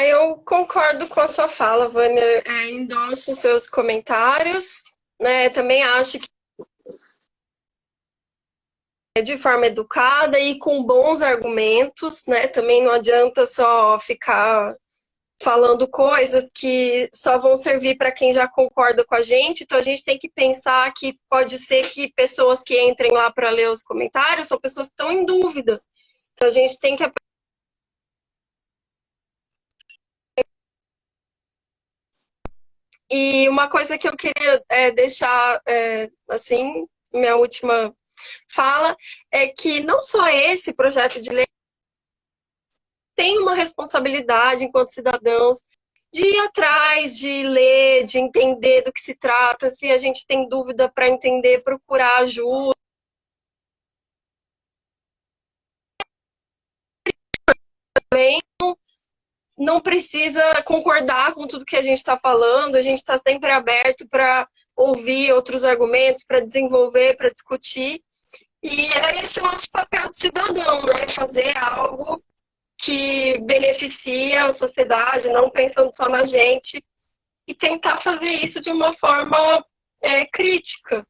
Eu concordo com a sua fala, Vânia. Endosso os seus comentários, né? Também acho que de forma educada e com bons argumentos, né? Também não adianta só ficar falando coisas que só vão servir para quem já concorda com a gente. Então a gente tem que pensar que pode ser que pessoas que entrem lá para ler os comentários são pessoas que estão em dúvida. Então a gente tem que E uma coisa que eu queria deixar, assim, minha última fala, é que não só esse projeto de lei tem uma responsabilidade enquanto cidadãos de ir atrás, de ler, de entender do que se trata, se a gente tem dúvida para entender, procurar ajuda. Também não precisa concordar com tudo que a gente está falando, a gente está sempre aberto para ouvir outros argumentos, para desenvolver, para discutir. E esse é o nosso papel de cidadão, né? Fazer algo que beneficia a sociedade, não pensando só na gente, e tentar fazer isso de uma forma crítica.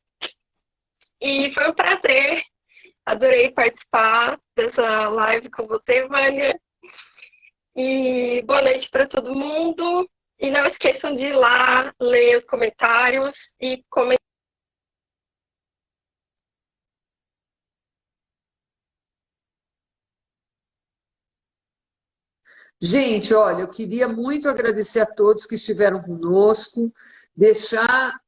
E foi um prazer, adorei participar dessa live com você, Vânia. E boa noite para todo mundo. E não esqueçam de ir lá, ler os comentários e comentar. Gente, olha, eu queria muito agradecer a todos que estiveram conosco, deixar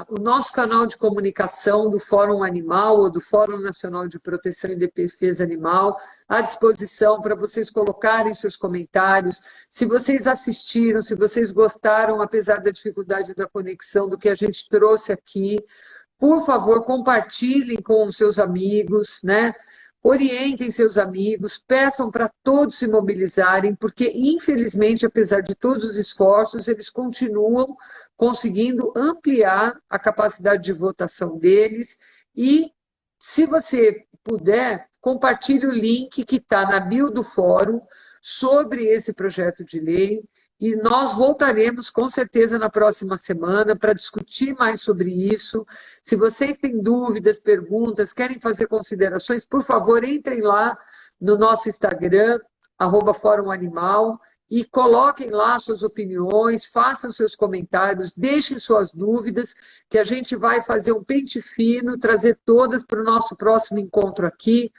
o nosso canal de comunicação do Fórum Animal ou do Fórum Nacional de Proteção e Defesa Animal à disposição para vocês colocarem seus comentários. Se vocês assistiram, se vocês gostaram, apesar da dificuldade da conexão, do que a gente trouxe aqui, por favor, compartilhem com os seus amigos, né? Orientem seus amigos, peçam para todos se mobilizarem, porque, infelizmente, apesar de todos os esforços, eles continuam conseguindo ampliar a capacidade de votação deles. E, se você puder, compartilhe o link que está na bio do fórum sobre esse projeto de lei. E nós voltaremos, com certeza, na próxima semana para discutir mais sobre isso. Se vocês têm dúvidas, perguntas, querem fazer considerações, por favor, entrem lá no nosso Instagram, @Fórum Animal, e coloquem lá suas opiniões, façam seus comentários, deixem suas dúvidas, que a gente vai fazer um pente fino, trazer todas para o nosso próximo encontro aqui.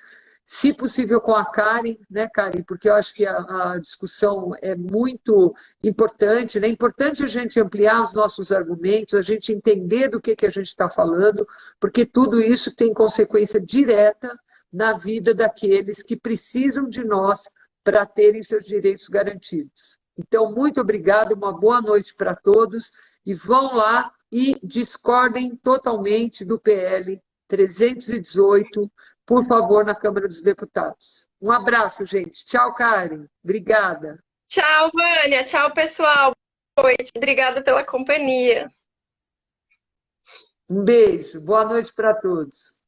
Se possível com a Karen, né, Karen? Porque eu acho que a discussão é muito importante, né? É importante a gente ampliar os nossos argumentos, a gente entender do que a gente está falando, porque tudo isso tem consequência direta na vida daqueles que precisam de nós para terem seus direitos garantidos. Então, muito obrigada, uma boa noite para todos, e vão lá e discordem totalmente do PL 318, por favor, na Câmara dos Deputados. Um abraço, gente. Tchau, Karen. Obrigada. Tchau, Vânia. Tchau, pessoal. Boa noite. Obrigada pela companhia. Um beijo. Boa noite para todos.